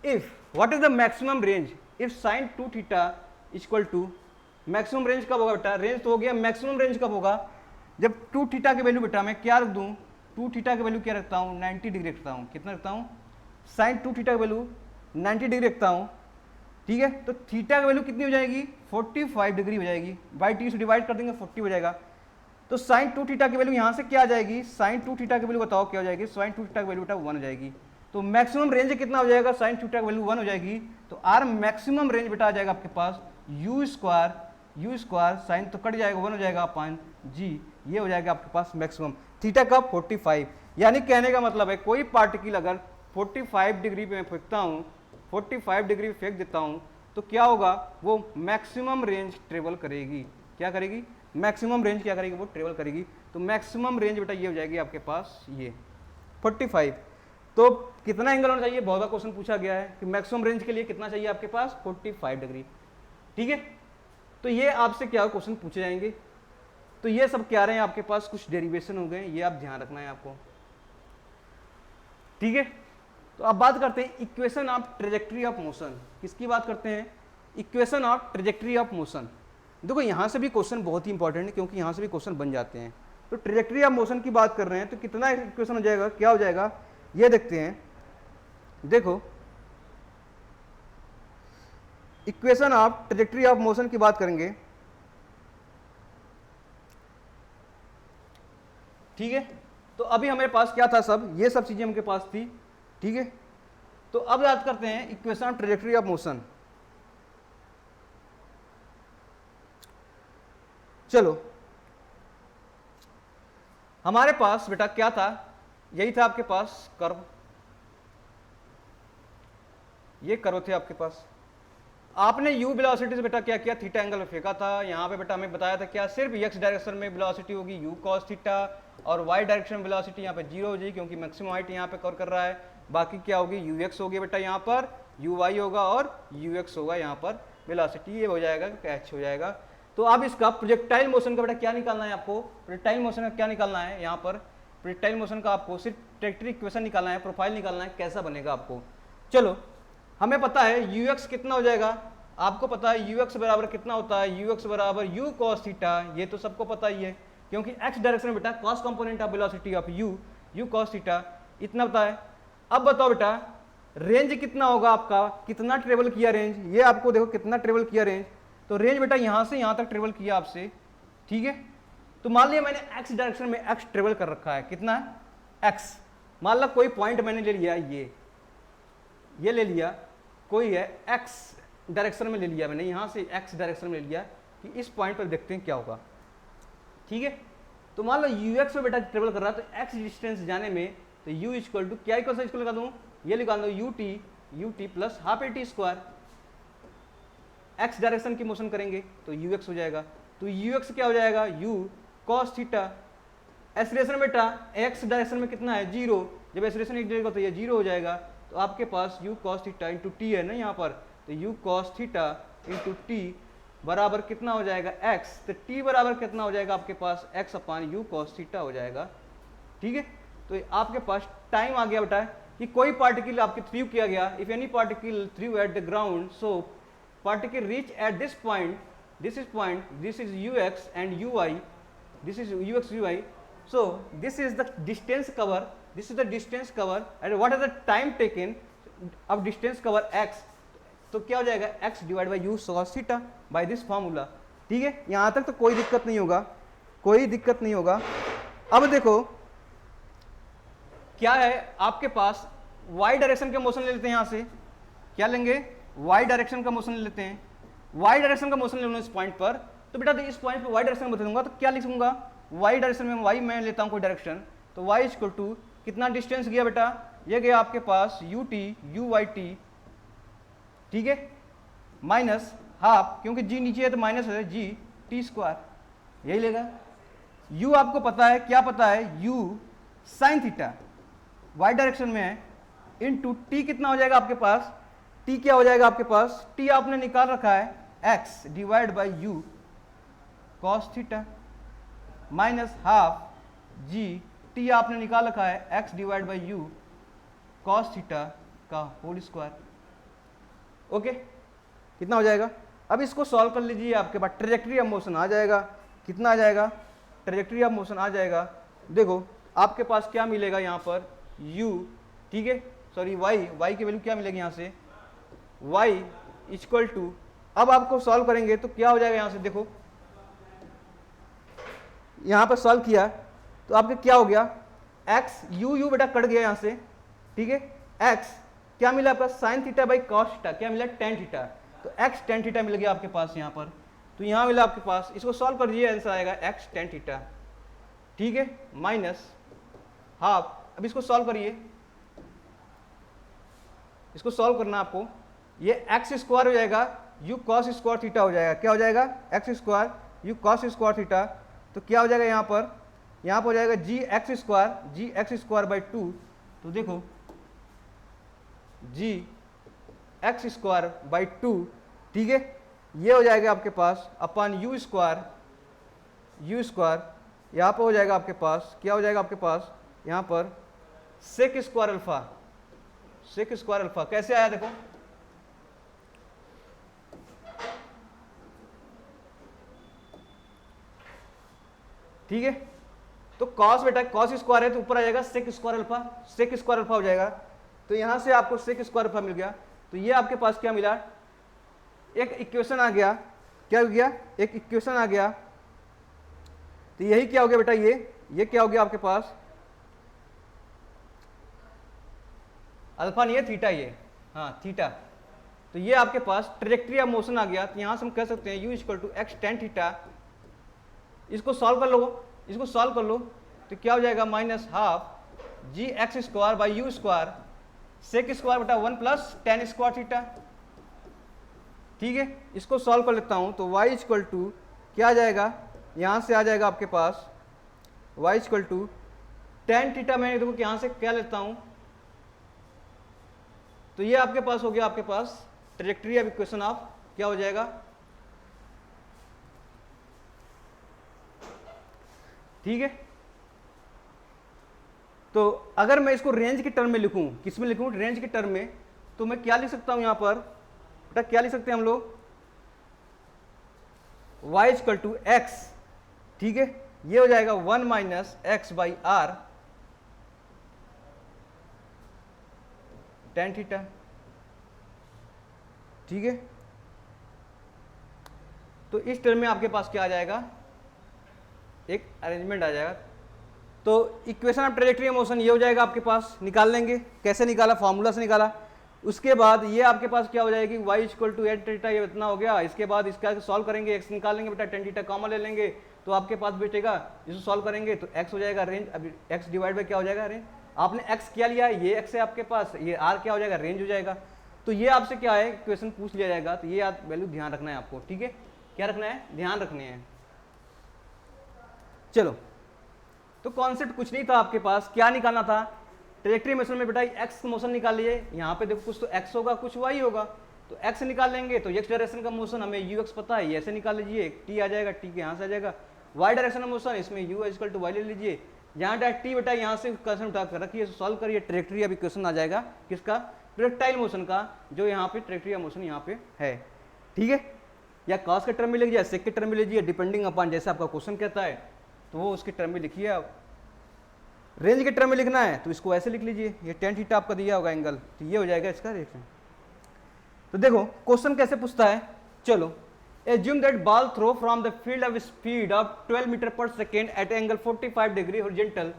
if what is the maximum range, if sin 2 theta is equal to, maximum range कब होगा बेटा, range तो हो गया, maximum range कब होगा, जब 2 theta की वैल्यू बेटा मैं क्या रख दूं, 2 थीटा की वैल्यू क्या रखता हूं, 90 डिग्री रखता हूं। कितना रखता हूं, sin 2 थीटा की वैल्यू 90 डिग्री रखता हूं। ठीक है, तो थीटा की वैल्यू कितनी हो जाएगी, 45 डिग्री हो जाएगी, बाई टी से डिवाइड कर देंगे 40 हो जाएगा। तो साइन 2 थीटा की वैल्यू यहां से क्या आ जाएगी, साइन 2 थीटा की वैल्यू बताओ क्या हो जाएगी, साइन 2 थीटा की वैल्यू बेटा 1 हो जाएगी। तो मैक्सिमम रेंज कितना हो जाएगा, साइन 2 थीटा की वैल्यू 1 हो जाएगी। तो आर मैक्सिमम रेंज बेटा आ जाएगा आपके पास यू स्क्वायर साइन तो कट जाएगा 1 हो जाएगा अपन जी, ये हो जाएगा आपके पास मैक्सिमम। थीटा का 45, यानी कहने का मतलब है कोई पार्टिकल अगर 45 डिग्री पे मैं फेंकता हूँ, 45 डिग्री फेंक देता हूं, तो क्या होगा, वो मैक्सिमम रेंज ट्रेवल करेगी। क्या करेगी, मैक्सिमम रेंज क्या करेगी, वो ट्रेवल करेगी। तो मैक्सिमम रेंज बेटा ये हो जाएगी आपके पास ये 45। तो कितना एंगल होना चाहिए, बहुत बार क्वेश्चन पूछा गया है कि मैक्सिमम रेंज के लिए कितना चाहिए आपके पास, 45 डिग्री। ठीक है, तो ये आपसे क्या क्वेश्चन पूछे जाएंगे। तो ये सब क्या रहे हैं आपके पास, कुछ डेरिवेशन हो गए, ये आप ध्यान रखना है आपको। ठीक है, तो अब बात करते हैं equation of trajectory of motion. किसकी बात करते हैं, equation of trajectory of motion. देखो यहाँ से भी क्वेश्चन बहुत ही इंपॉर्टेंट है, क्योंकि यहाँ से भी क्वेश्चन बन जाते हैं। तो ट्रेजेक्ट्री ऑफ मोशन की बात कर रहे हैं, तो कितना इक्वेशन हो जाएगा, क्या हो जाएगा, ये देखते हैं। देखो equation of trajectory of motion की बात करेंगे। ठीक है, तो अभी हमारे पास क्या था, सब ये सब चीजें हमारे पास थी। ठीक है, तो अब याद करते हैं equation of trajectory of motion. चलो हमारे पास बेटा क्या था, यही था आपके पास कर्व, ये कर्व थे आपके पास। आपने u वेलोसिटी से बेटा क्या किया, थीटा एंगल में फेंका था। यहाँ पे बेटा हमें बताया था क्या, सिर्फ x डायरेक्शन में वेलोसिटी होगी u cos थीटा, और y डायरेक्शन में वेलोसिटी यहाँ पे 0 हो जाएगी क्योंकि मैक्सिमम हाइट यहाँ पे कवर कर रहा है। बाकी क्या होगी, ux होगी बेटा यहाँ पर, uy होगा और ux होगा यहाँ पर वेलोसिटी, ये हो जाएगा h हो जाएगा। तो अब इसका प्रोजेक्टाइल मोशन का बेटा क्या निकालना है आपको, प्रोजेक्टाइल मोशन का क्या निकालना है, यहाँ पर प्रोजेक्टाइल मोशन का आपको सिर्फ ट्रैजेक्टरी इक्वेशन निकालना है, प्रोफाइल निकालना है, कैसा बनेगा आपको। चलो हमें पता है ux कितना हो जाएगा, आपको पता है ux बराबर कितना होता है, ux बराबर u cos थीटा, ये तो सबको पता ही है क्योंकि x डायरेक्शन में बेटा cos component of velocity of u cos theta, इतना पता है। अब बताओ बेटा रेंज कितना होगा आपका, कितना ट्रेवल किया रेंज, ये आपको देखो कितना ट्रेवल किया रेंज। तो रेंज बेटा यहां से यहां तक ट्रेवल किया आपसे, ठीक है। तो मान लिया मैंने x डायरेक्शन में x ट्रेवल कर रखा है, कितना है x, मान लो कोई पॉइंट मैंने ले लिया, ये ले लिया, कोई है x डायरेक्शन में ले लिया मैंने, यहां से x डायरेक्शन में ले लिया कि इस पॉइंट पर देखते हैं क्या होगा, ठीक है। तो मान लो ux में बेटा ट्रेवल कर रहा है, तो x डिस्टेंस जाने में तो u इक्वल टू क्या इक्वल से इसको लगा दूं, ये लगा दो ut plus half at square, x direction की मोशन करेंगे तो ux हो जाएगा। तो ux क्या हो जाएगा, u cos थीटा, एक्सीलरेशन बेटा x डायरेक्शन में कितना है 0, जब एक्सीलरेशन एक जगह तो ये 0 हो जाएगा। तो आपके पास u cos theta into T है ना यहाँ पर, तो u cos theta into T बराबर कितना हो जाएगा x, तो t बराबर कितना हो जाएगा आपके पास x अपान u cos थीटा हो जाएगा, ठीक है। तो आपके पास टाइम आ गया बेटा कि कोई पार्टिकल आपके थ्रू किया गया, if any particle through at the ground, so particle reach at this point, this is ux and uy, this is ux uy, so this is the distance cover, and what is the time taken of distance cover x, तो क्या हो जाएगा x divide by u cos theta by this formula, ठीक है। यहां तक तो कोई दिक्कत नहीं होगा, कोई दिक्कत नहीं होगा। अब देखो क्या है आपके पास, y डायरेक्शन के मोशन ले लेते हैं, यहां से क्या लेंगे, y डायरेक्शन का मोशन ले लेते हैं, y डायरेक्शन का मोशन ले लूँ इस पॉइंट पर, तो बेटा इस पॉइंट पर y डायरेक्शन बता दूंगा, तो क्या लिखूंगा, y डायरेक्शन में y मैं लेता हूँ कोई डायरेक्शन, तो y इक्वल टू कितना डिस्टेंस गया बेटा, ये गया आपके पास ut uyt, ठीक है, माइनस हाफ, क्योंकि g नीचे है तो माइनस है g t स्क्वायर, यही लेगा। u आपको पता है, क्या पता है, u sine theta y direction में है, इनटू t कितना हो जाएगा आपके पास, t क्या हो जाएगा आपके पास, t आपने निकाल रखा है x divide by u cos theta minus half g, t आपने निकाल रखा है x divide by u cos theta का होल स्क्वायर, ओके, कितना हो जाएगा। अब इसको सॉल्व कर लीजिए, आपके पास ट्रेजेक्टरी ऑफ मोशन आ जाएगा, कितना आ जाएगा, ट्रेजेक्टरी ऑफ मोशन आ जाएगा। देखो आपके पास क्या मिलेगा यहाँ पर u, ठीक है, सॉरी y की वैल्यू क्या मिलेगी यहाँ से, y इक्वल टू, अब आपको सॉल्व करेंगे तो क्या हो जाएगा, यहाँ से देखो यहाँ पर सॉल्व किया तो आपके क्या हो गया, x u बेटा कट गया यहाँ से, ठीक है, x क्या मिला आपका sign theta by cos theta, क्या मिला टेन थीटा, तो x टेन थीटा मिल गया आपके पास यहाँ पर, तो यहाँ मिला आपके पास, इसको सॉल्व कर दीजिए आंसर आएगा x टेन थीटा, ठीक है, माइनस हाफ, अब इसको सॉल्व करिए, इसको सॉल्व करना आपको, ये x स्क्वायर हो जाएगा u cos स्क्वायर थीटा हो जाएगा, क्या हो जाएगा x square u cos square theta, तो क्या हो जाएगा यहाँ पर हो जाएगा जी एक्स स्क्वायर बाई 2, तो देखो जी एक्स स्क्वायर बाई 2, ठीक है, ये हो जाएगा आपके पास अपन यू स्क्वायर यहाँ पर हो जाएगा आपके पास, क्या हो जाएगा आपके पास यहाँ पर सेक स्क्वायर अल्फा, कैसे आया देखो, ठीक है, तो cos बेटा cos स्क्वायर है तो ऊपर आ जाएगा सेक स्क्वायर अल्फा हो जाएगा, तो यहां से आपको सेक स्क्वायर अल्फा मिल गया, तो ये आपके पास क्या मिला, एक इक्वेशन आ गया, क्या हो गया, एक इक्वेशन आ गया, तो यही क्या हो गया बेटा, ये क्या हो गया आपके पास, अल्फा नहीं है, थीटा ये, हाँ थीटा। तो ये आपके पास ट्रेजेक्ट्री ऑफ मोशन आ गया। तो यहाँ से हम कह सकते हैं u equal to x tan theta. इसको सॉल्व कर लो, इसको सॉल्व कर लो, तो क्या हो जाएगा minus half g x square by u square sec square बटा 1 प्लस टेन स्क्वायर थीटा। ठीक है, इसको सॉल्व कर लेता हूँ। तो y इक्वल टू क्या आ जाएगा, यहाँ से आ जाएगा आपके पास y equal to tan theta. मैं देखो यहाँ से क्या लेता हूँ, तो ये आपके पास हो गया, आपके पास ट्रेजेक्ट्री ऑफ इक्वेशन ऑफ क्या हो जाएगा, ठीक है। तो अगर मैं इसको रेंज के टर्म में लिखूं, किस में लिखूं, रेंज के टर्म में, तो मैं क्या लिख सकता हूं यहां पर बेटा, क्या लिख सकते हैं हम लोग, y इक्वल टू एक्स, ठीक है, ये हो जाएगा 1 minus x by R tan theta, ठीक है। तो इस टर्म में आपके पास क्या आ जाएगा, एक अरेंजमेंट आ जाएगा। तो equation of trajectory of motion ये हो जाएगा आपके पास, निकाल लेंगे, कैसे निकाला, फार्मूला से निकाला। उसके बाद ये आपके पास क्या हो जाएगी, y equal to at theta, ये इतना हो गया। इसके बाद इसका सॉल्व करेंगे, x निकाल लेंगे बेटा, टेन थीटा कॉमन ले लेंगे, तो आपके पास बचेगा, इसको सॉल्व करेंगे तो x हो जाएगा रेंज, अभी x डिवाइड बाई क्या हो जाएगा रेंज, आपने x क्या लिया है, ये x है आपके पास, ये r क्या हो जाएगा, रेंज हो जाएगा। तो ये आपसे क्या है, क्वेश्चन पूछ लिया जाएगा, तो ये आप वैल्यू ध्यान रखना है आपको, ठीक है, क्या रखना है, ध्यान रखने हैं। चलो, तो कॉन्सेप्ट कुछ नहीं था आपके पास, क्या निकालना था, ट्रेजेक्ट्री मोशन में बेटा एक्स मोशन निकाल लिए। यहाँ पे देखो कुछ तो एक्स होगा, कुछ वाई होगा, तो एक्स निकाल लेंगे, तो एक्स डायरेक्शन का मोशन हमें यू एक्स पता है, ऐसे निकाल लीजिए, टी आ जाएगा, टी के यहाँ से आ जाएगा। वाई डायरेक्शन का मोशन, इसमें यू इक्वल टू वाई ले लीजिए, यहाँ डायरेक्ट टी बेटा यहाँ से क्वेश्चन उठा कर रखिए, सॉल्व करिए, ट्रेजेक्ट्री अभी क्वेश्चन आ जाएगा किसका, प्रोजेक्टाइल मोशन का, जो यहाँ पे ट्रेजेक्ट्री ऑफ मोशन यहाँ पे है, ठीक है। या कॉस के टर्म में लिख लीजिए, सेक के टर्म में लीजिए, डिपेंडिंग अपॉन जैसे आपका क्वेश्चन कहता है, तो वो उसके टर्म में लिखिए आप। रेंज के टर्म में लिखना है तो इसको ऐसे लिख लीजिए, ये टेन थीटा आपका दिया होगा एंगल, तो ये हो जाएगा इसका रिएक्शन। तो देखो क्वेश्चन कैसे पूछता है, चलो, assume that ball throw from the field of speed of 12 metre per second at angle 45 degree horizontal.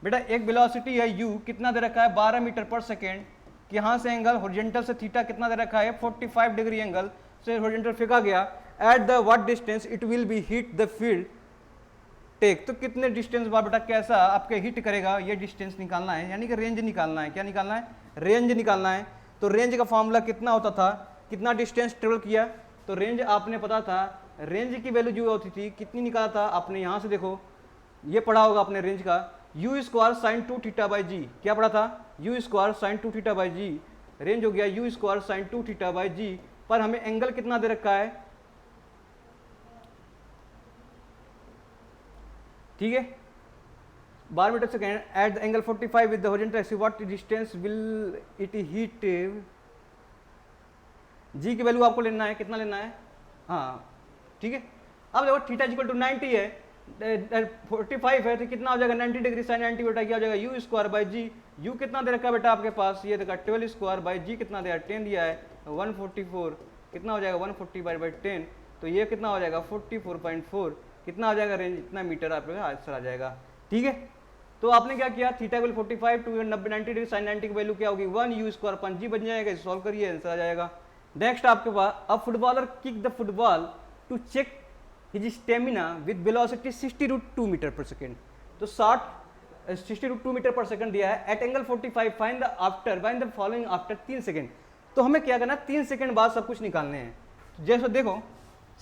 बेटा एक वेलोसिटी है u, कितना दे रखा है, 12 मीटर पर सेकेंड, यहाँ से एंगल हॉरिजॉन्टल से थीटा कितना दे रखा है, 45 डिग्री एंगल से हॉरिजॉन्टल फेंका गया। At the what distance it will be hit the field take, तो कितने डिस्टेंस बाद बेटा कैसा आपके हिट करेगा, ये डिस्टेंस निकालना है, यानी कि रेंज निकालना है। क्या निकालना है, रेंज निकालना है। तो रेंज का फॉर्मूला कितना होता था, कितना डिस्टेंस ट्रेवल किया, तो रेंज आपने पता था, रेंज की वैल्यू जो होती थी कितनी निकाला था आपने, यहाँ से देखो ये पढ़ा होगा आपने रेंज का, u square sine 2 theta by g, क्या पढ़ा था, u square sine 2 theta by g, range हो गया u square sine 2 theta by g, पर हमें एंगल कितना दे रखा है, ठीक है, 12 metre second at the angle 45 with the horizontal axis, what distance will it hit, g की वैल्यू आपको लेना है, कितना लेना है, हाँ ठीक है। अब देखो थीटा इक्वल टू 90 है, 45 है, तो कितना हो जाएगा 90 डिग्री साइन 90 बेटा क्या हो जाएगा u square by g, u कितना दे रखा है बेटा आपके पास, ये देखा 12 स्क्वायर बाई जी कितना दिया 10 दिया है, 144 कितना हो जाएगा 140 बाई 10, तो ये कितना हो जाएगा 44.4, कितना आ जाएगा रेंज, इतना मीटर आपका आंसर आ जाएगा, ठीक है। तो आपने क्या किया, theta value 45 to 90 degree sine 90 की वैल्यू क्या होगी 1 यू स्क्वायर अपन जी बन जाएगा, इसे सॉल्व करिए आंसर आ जाएगा। नेक्स्ट आपके पास, a footballer kick the football to check his stamina with velocity 60√2 metre per second, तो 60√2 मीटर पर सेकेंड दिया है, at angle 45 find the after find the following after 3 second. तो हमें क्या करना है, 3 सेकेंड बाद सब कुछ निकालने हैं। जैसे देखो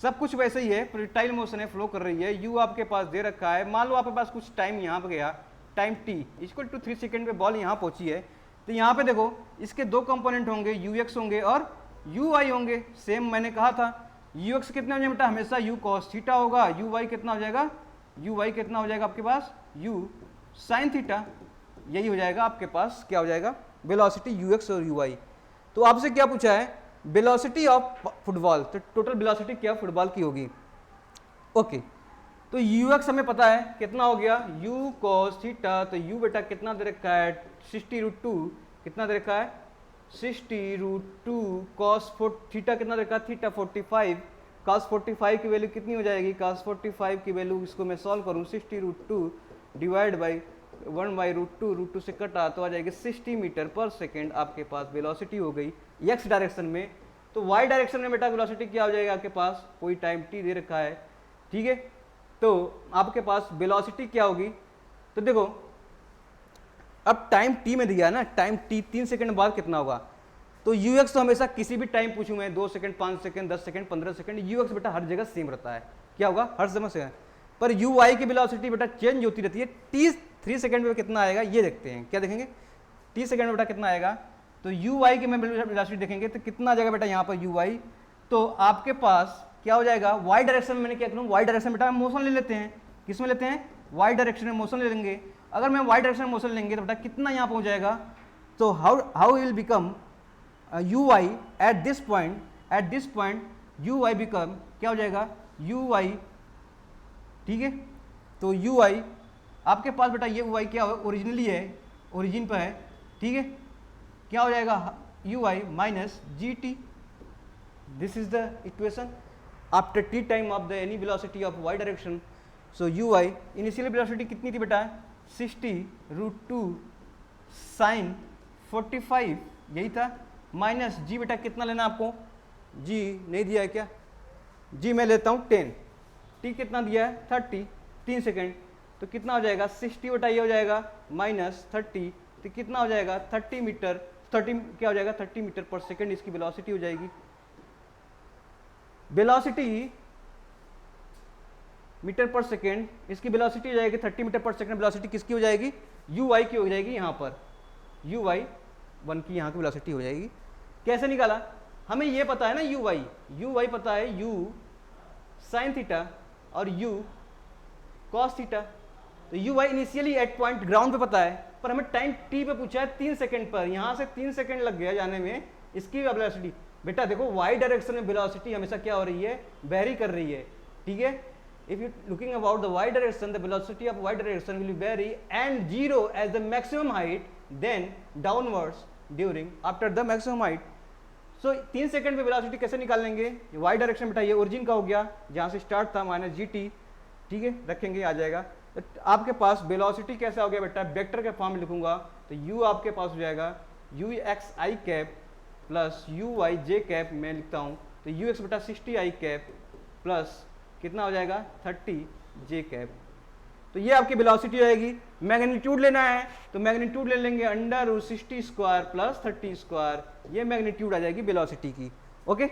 सब कुछ वैसे ही है, प्रोजेक्टाइल मोशन है, फ्लो कर रही है, यू आपके पास दे रखा है, मान लो आपके पास कुछ टाइम यहाँ पे गया, time t equal to 3 second पे बॉल यहाँ पहुंची है, तो यहाँ पे देखो इसके दो कंपोनेंट होंगे, यू एक्स होंगे और यू वाई होंगे। सेम मैंने कहा था यू एक्स कितना हो जाएगा बेटा, हमेशा यू कॉस थीटा होगा, यू वाई कितना हो जाएगा, यू वाई कितना हो जाएगा आपके पास, यू साइन थीटा, यही हो जाएगा आपके पास, क्या हो जाएगा वेलोसिटी यू एक्स और यू वाई। तो आपसे क्या पूछा है, वेलोसिटी ऑफ फुटबॉल, तो टोटल वेलोसिटी क्या फुटबॉल की होगी, ओके। तो यू एक्स हमें पता है कितना हो गया, यू कॉस थीटा, तो यू बेटा कितना दे रखा है 60√2, कितना दे रखा है 60√2, कॉस थीटा कितना दे रखा है थीटा 45, कॉस 45 की वैल्यू कितनी हो जाएगी, कॉस 45 की वैल्यू इसको मैं सॉल्व करूँ 60√2 डिवाइड बाई 1/√2 से कटा तो आ जाएगी 60 मीटर पर सेकेंड आपके पास वेलोसिटी हो गई x डायरेक्शन में। तो y डायरेक्शन में बेटा वेलोसिटी क्या हो जाएगा आपके पास, कोई टाइम t दे रखा है, ठीक है। तो आपके पास वेलोसिटी क्या होगी, तो देखो अब टाइम t में दिया है ना, टाइम t 3 सेकंड बाद कितना होगा, तो ux तो हमेशा किसी भी टाइम पूछूं मैं 2 second 5 second 10 second 15 second, ux बेटा हर जगह सेम रहता है, क्या होगा हर समय से। पर uy की वेलोसिटी बेटा चेंज होती रहती है। t 3 सेकंड में कितना आएगा ये देखते हैं, क्या देखेंगे t सेकंड में बेटा कितना आएगा, तो uy की में वेलोसिटी देखेंगे तो कितना आ जाएगा बेटा यहाँ पर uy, तो आपके पास क्या हो जाएगा y डायरेक्शन में, मैंने क्या करूँ y डायरेक्शन बेटा मोशन ले लेते हैं, किस में लेते हैं y डायरेक्शन में मोशन ले लेंगे। अगर मैं y डायरेक्शन में मोशन लेंगे तो बेटा कितना यहाँ पहुँच जाएगा, तो how will become uy at this point uy become क्या हो जाएगा uy, ठीक है। तो uy आपके पास बेटा ये y क्या ओरिजिनली है, ओरिजिन पर है, ठीक है, क्या हो जाएगा uy minus gt, this is the equation after t time of the any velocity of y direction. So uy initial velocity कितनी थी बेटा 60√2 sin 45 यही था, माइनस g बेटा कितना लेना आपको, g नहीं दिया है क्या, g मैं लेता हूँ 10, t कितना दिया है 30, 3 सेकेंड, तो कितना हो जाएगा 60 बेटा ये हो जाएगा माइनस 30, तो कितना हो जाएगा 30 मीटर, 30 क्या हो जाएगा 30 मीटर पर सेकेंड इसकी वेलोसिटी हो जाएगी। वेलोसिटी मीटर पर सेकेंड, इसकी वेलोसिटी हो जाएगी 30 मीटर पर सेकेंड, वेलोसिटी किसकी हो जाएगी uy की हो जाएगी, यहाँ पर uy 1 की यहाँ की वेलोसिटी हो जाएगी। कैसे निकाला, हमें ये पता है ना uy पता है u साइन थीटा और u कॉस थीटा, तो uy initially at point ground पे पता है, पर हमें टाइम t पे पूछा है 3 सेकंड पर, यहाँ से 3 सेकंड लग गया जाने में, इसकी वेलोसिटी बेटा देखो y डायरेक्शन में वेलोसिटी हमेशा क्या हो रही है, वेरी कर रही है, ठीक है। If you looking about the y direction, the velocity of y direction will vary and 0 as the maximum height, then downwards during after the maximum height. So 3 second पे वेलोसिटी कैसे निकाल लेंगे, y डायरेक्शन बेटा ये origin का हो गया, जहाँ से स्टार्ट था माइनस gt, ठीक है, रखेंगे आ जाएगा। तो आपके पास वेलोसिटी कैसा हो गया बेटा, वेक्टर के फॉर्म में लिखूंगा तो u आपके पास हो जाएगा ux i cap plus uy j cap, मैं लिखता हूँ तो ux बेटा 60 i कैप प्लस कितना हो जाएगा 30 j कैप। तो ये आपकी वेलोसिटी आएगी। मैग्नीट्यूड लेना है तो मैग्नीट्यूड ले लेंगे √60 स्क्वायर प्लस 30 स्क्वायर, ये मैग्नीट्यूड आ जाएगी वेलोसिटी की, okay.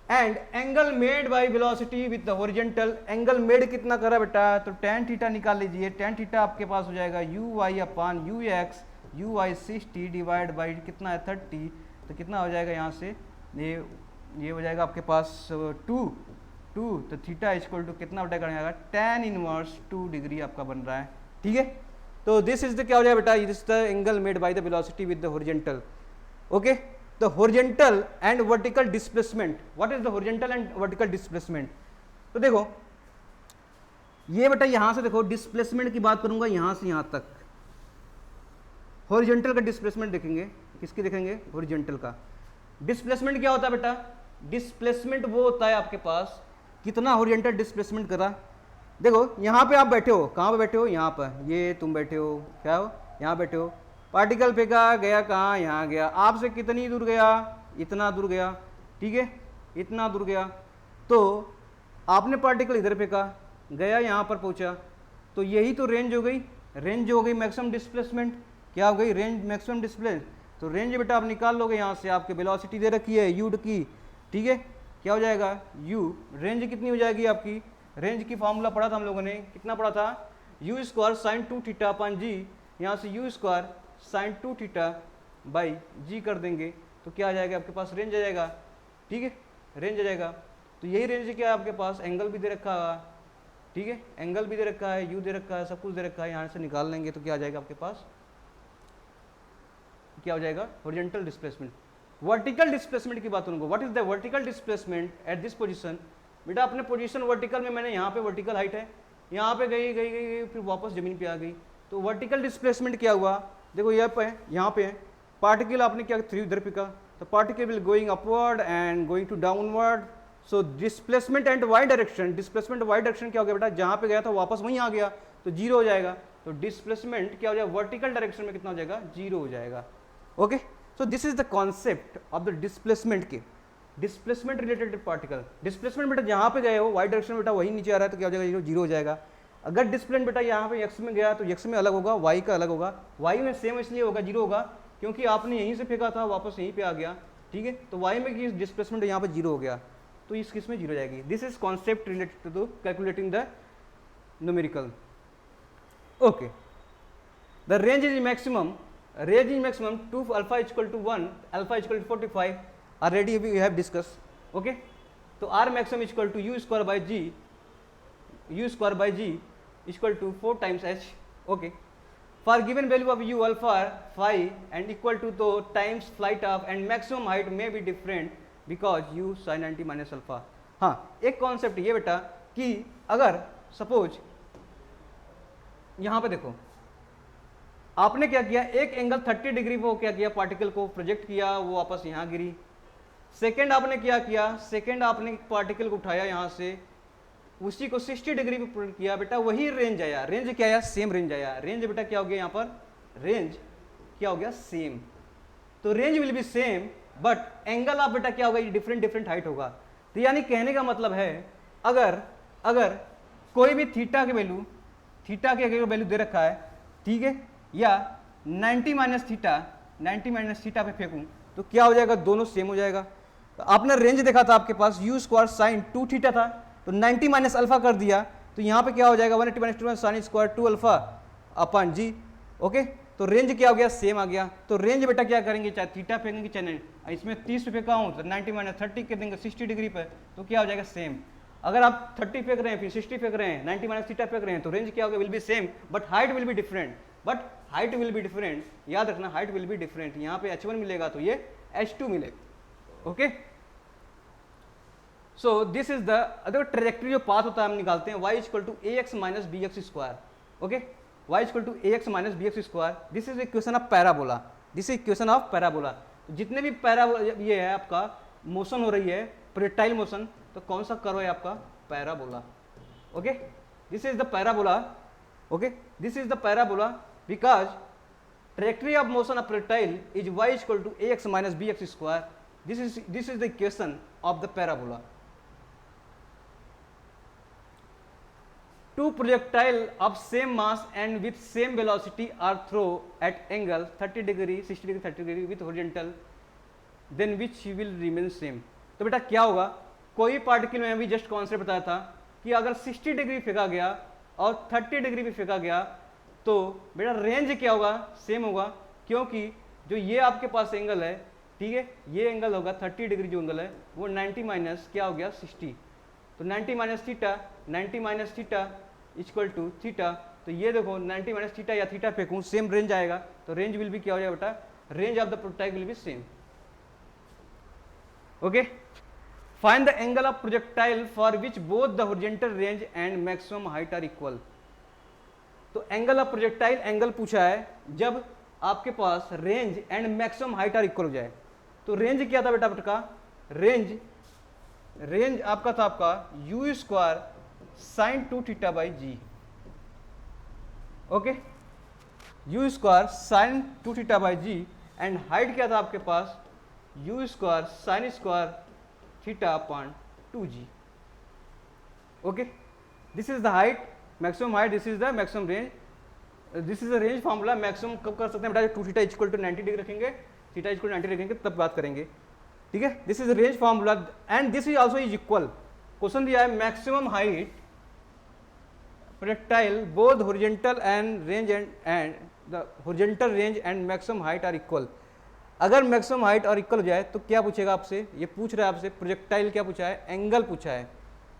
And angle made by velocity with the horizontal, angle made कितना करा बेटा, तो tan थीटा निकाल लीजिए, tan थीटा आपके पास हो जाएगा uy upon ux, uy 60 divide by कितना है 30, तो कितना हो जाएगा यहाँ से ये हो जाएगा आपके पास 2, तो थीटा इक्वल टू कितना बेटा जाएगा tan इनवर्स 2 डिग्री आपका बन रहा है, ठीक है। तो दिस इज द क्या हो जाएगा बेटा, this the angle made by the velocity with the horizontal, okay. The horizontal and vertical displacement, what is the horizontal and vertical displacement, तो देखो ये बेटा यहाँ से देखो डिस्प्लेसमेंट की बात करूंगा, यहाँ से यहाँ तक हॉरिजॉन्टल का डिस्प्लेसमेंट देखेंगे, किसकी देखेंगे हॉरिजॉन्टल का। डिस्प्लेसमेंट क्या होता है बेटा, डिस्प्लेसमेंट वो होता है आपके पास कितना हॉरिजॉन्टल डिस्प्लेसमेंट करा। देखो यहाँ पे आप बैठे हो, कहाँ पे बैठे हो, यहाँ पर, ये तुम बैठे हो, क्या हो यहाँ बैठे हो, पार्टिकल फेंका गया कहाँ, यहाँ गया, आपसे कितनी दूर गया, इतना दूर गया, ठीक है, इतना दूर गया, तो आपने पार्टिकल इधर फेंका गया यहाँ पर पहुँचा, तो यही तो रेंज हो गई, रेंज हो गई मैक्सिमम डिस्प्लेसमेंट, क्या हो गई रेंज मैक्सिमम डिस्प्लेस। तो रेंज बेटा आप निकाल लोगे यहाँ से, आपके वेलोसिटी दे रखी है u की, ठीक है, क्या हो जाएगा u, रेंज कितनी हो जाएगी आपकी, रेंज की फॉर्मूला पढ़ा था हम लोगों ने, कितना पढ़ा था u स्क्वायर साइन 2 थीटा अपन g, यहाँ से u square sine 2 theta by g कर देंगे तो क्या आ जाएगा आपके पास रेंज आ जाएगा, ठीक है, रेंज आ जाएगा। तो यही रेंज क्या है आपके पास, एंगल भी दे रखा है, ठीक है, एंगल भी दे रखा है, u दे रखा है, सब कुछ दे रखा है, यहाँ से निकाल लेंगे तो क्या आ जाएगा आपके पास, क्या हो जाएगा हॉरिजॉन्टल डिस्प्लेसमेंट। वर्टिकल डिस्प्लेसमेंट की बात करूंगा, what is the vertical displacement at this position, बेटा अपने पोजीशन वर्टिकल में, मैंने यहाँ पे वर्टिकल हाइट है, यहाँ पे गई गई गई फिर वापस जमीन पे आ गई, तो वर्टिकल डिस्प्लेसमेंट क्या हुआ, देखो यहाँ पे है पार्टिकल, आपने क्या थ्री इधर पिका, तो particle will going upward and going to downward, so displacement and y direction, displacement y direction क्या हो गया बेटा, जहाँ पे गया था वापस वहीं आ गया तो जीरो हो जाएगा, तो डिस्प्लेसमेंट क्या हो जाएगा, वर्टिकल डायरेक्शन में कितना हो जाएगा, 0 हो जाएगा। Okay, so this is the concept of the displacement के, डिस्प्लेसमेंट रिलेटेड पार्टिकल। डिस्प्लेसमेंट बेटा जहाँ पे गए हो वाई डायरेक्शन में बेटा वही नीचे आ रहा है तो क्या हो जाएगा, 0 हो जाएगा। अगर डिस्प्लेसमेंट बेटा यहाँ पे एक्स में गया तो एक्स में अलग होगा, वाई का अलग होगा। वाई में सेम इसलिए होगा 0 होगा क्योंकि आपने यहीं से फेंका था वापस यहीं पे आ गया, ठीक है। तो वाई में डिस्प्लेसमेंट यहाँ पे 0 हो गया तो इस केस में 0 जाएगी। This is concept related to calculating the numerical. Okay, the range is maximum, range is maximum 2 alpha is equal to 1, alpha is equal to 45, already we have discussed. Okay, so r maximum is equal to u square by g, u square by g is equal to 4 times h. Okay, for given value of u alpha phi and equal to the times flight of and maximum height may be different because u sin 90 minus alpha. हाँ, एक concept ये बेटा कि अगर suppose यहाँ पे देखो आपने क्या किया, एक एंगल 30 डिग्री वो क्या किया, पार्टिकल को प्रोजेक्ट किया, वो वापस यहाँ गिरी। सेकंड आपने क्या किया, सेकंड आपने पार्टिकल को उठाया यहाँ से, उसी को 60 डिग्री पे प्रोजेक्ट किया, बेटा वही रेंज आया। रेंज क्या आया, सेम रेंज आया। रेंज बेटा क्या हो गया यहाँ पर, रेंज क्या हो गया, सेम। तो range will be same but angle आप बेटा क्या होगा, ये डिफरेंट डिफरेंट हाइट होगा। तो यानी कहने का मतलब है अगर कोई भी थीटा के वैल्यू, थीटा के वैल्यू दे रखा है, ठीक है, या 90 माइनस थीटा पे फेंकूं तो क्या हो जाएगा, दोनों सेम हो जाएगा। तो आपने रेंज देखा था आपके पास u स्क्वायर साइन 2 थीटा था, तो 90 माइनस अल्फा कर दिया तो यहाँ पे क्या हो जाएगा 180 माइनस 2 साइन स्क्वायर 2 अल्फा अपन जी। ओके, तो रेंज क्या हो गया, सेम आ गया। तो रेंज बेटा क्या करेंगे, चाहे थीटा फेंकेंगे चाहे नहीं, इसमें 30 पे फेंका हूँ तो 90 माइनस 30 के देंगे 60 डिग्री पे तो क्या हो जाएगा, सेम। अगर आप 30 फेंक रहे हैं फिर 60 फेंक रहे हैं, 90 माइनस थीटा फेंक रहे हैं तो रेंज क्या होगा, will be same but height will be different, height will be different. याद रखना हाइट विल बी डिफरेंट, यहाँ पे h1 मिलेगा तो ये h2 मिलेगा। Okay, so this is the other trajectory, जो पाथ होता है हम निकालते हैं y equal to ax minus bx square. Okay, y equal to ax minus bx square, this is equation of parabola, this is equation of parabola. जितने भी parabola ये है आपका मोशन हो रही है, प्रोजेक्टाइल मोशन, तो कौन सा कर्व है आपका, parabola. Okay, this is the parabola. Okay, this is the parabola because trajectory of motion of projectile is y is equal to ax minus bx square. This is the equation of the parabola. Two projectile of same mass and with same velocity are thrown at angle 30 degree, 60 degree, 30 degree with horizontal, then which will remain same. तो बेटा क्या होगा, कोई particle में भी just concept बताया था कि अगर 60 डिग्री फेंका गया और 30 डिग्री भी फेंका गया तो बेटा रेंज क्या होगा, सेम होगा, क्योंकि जो ये आपके पास एंगल है, ठीक है, ये एंगल होगा 30 डिग्री जो एंगल है वो 90 माइनस क्या हो गया 60, तो 90 minus theta, 90 minus theta equal to theta. तो ये देखो 90 माइनस थीटा या थीटा फेंकूं सेम रेंज आएगा, तो रेंज विल भी क्या हो जाएगा बेटा, range of the projectile will be same. Okay, find the angle of projectile for which both the horizontal range and maximum height are equal. तो एंगल ऑफ प्रोजेक्टाइल एंगल पूछा है जब आपके पास range and maximum height are equal हो जाए। तो range क्या था बेटा का, रेंज आपका था आपका u square sine 2 theta by g. Okay, u square sine 2 theta by g, and height क्या था आपके पास, u square sine square theta upon 2g। Okay, this is the height, maximum height, this is the maximum range, this is the range formula. Maximum कब कर सकते हैं बेटा, 2 theta equal to 90 degree रखेंगे, थीटा इक्वल टू 90 रखेंगे तब बात करेंगे, ठीक है। This is range formula and this is also is equal. Question दिया है maximum height projectile both horizontal and range and the horizontal range and maximum height are equal. अगर मैक्सिमम हाइट और इक्वल हो जाए तो क्या पूछेगा आपसे, ये पूछ रहा है आपसे प्रोजेक्टाइल क्या पूछा है, एंगल पूछा है।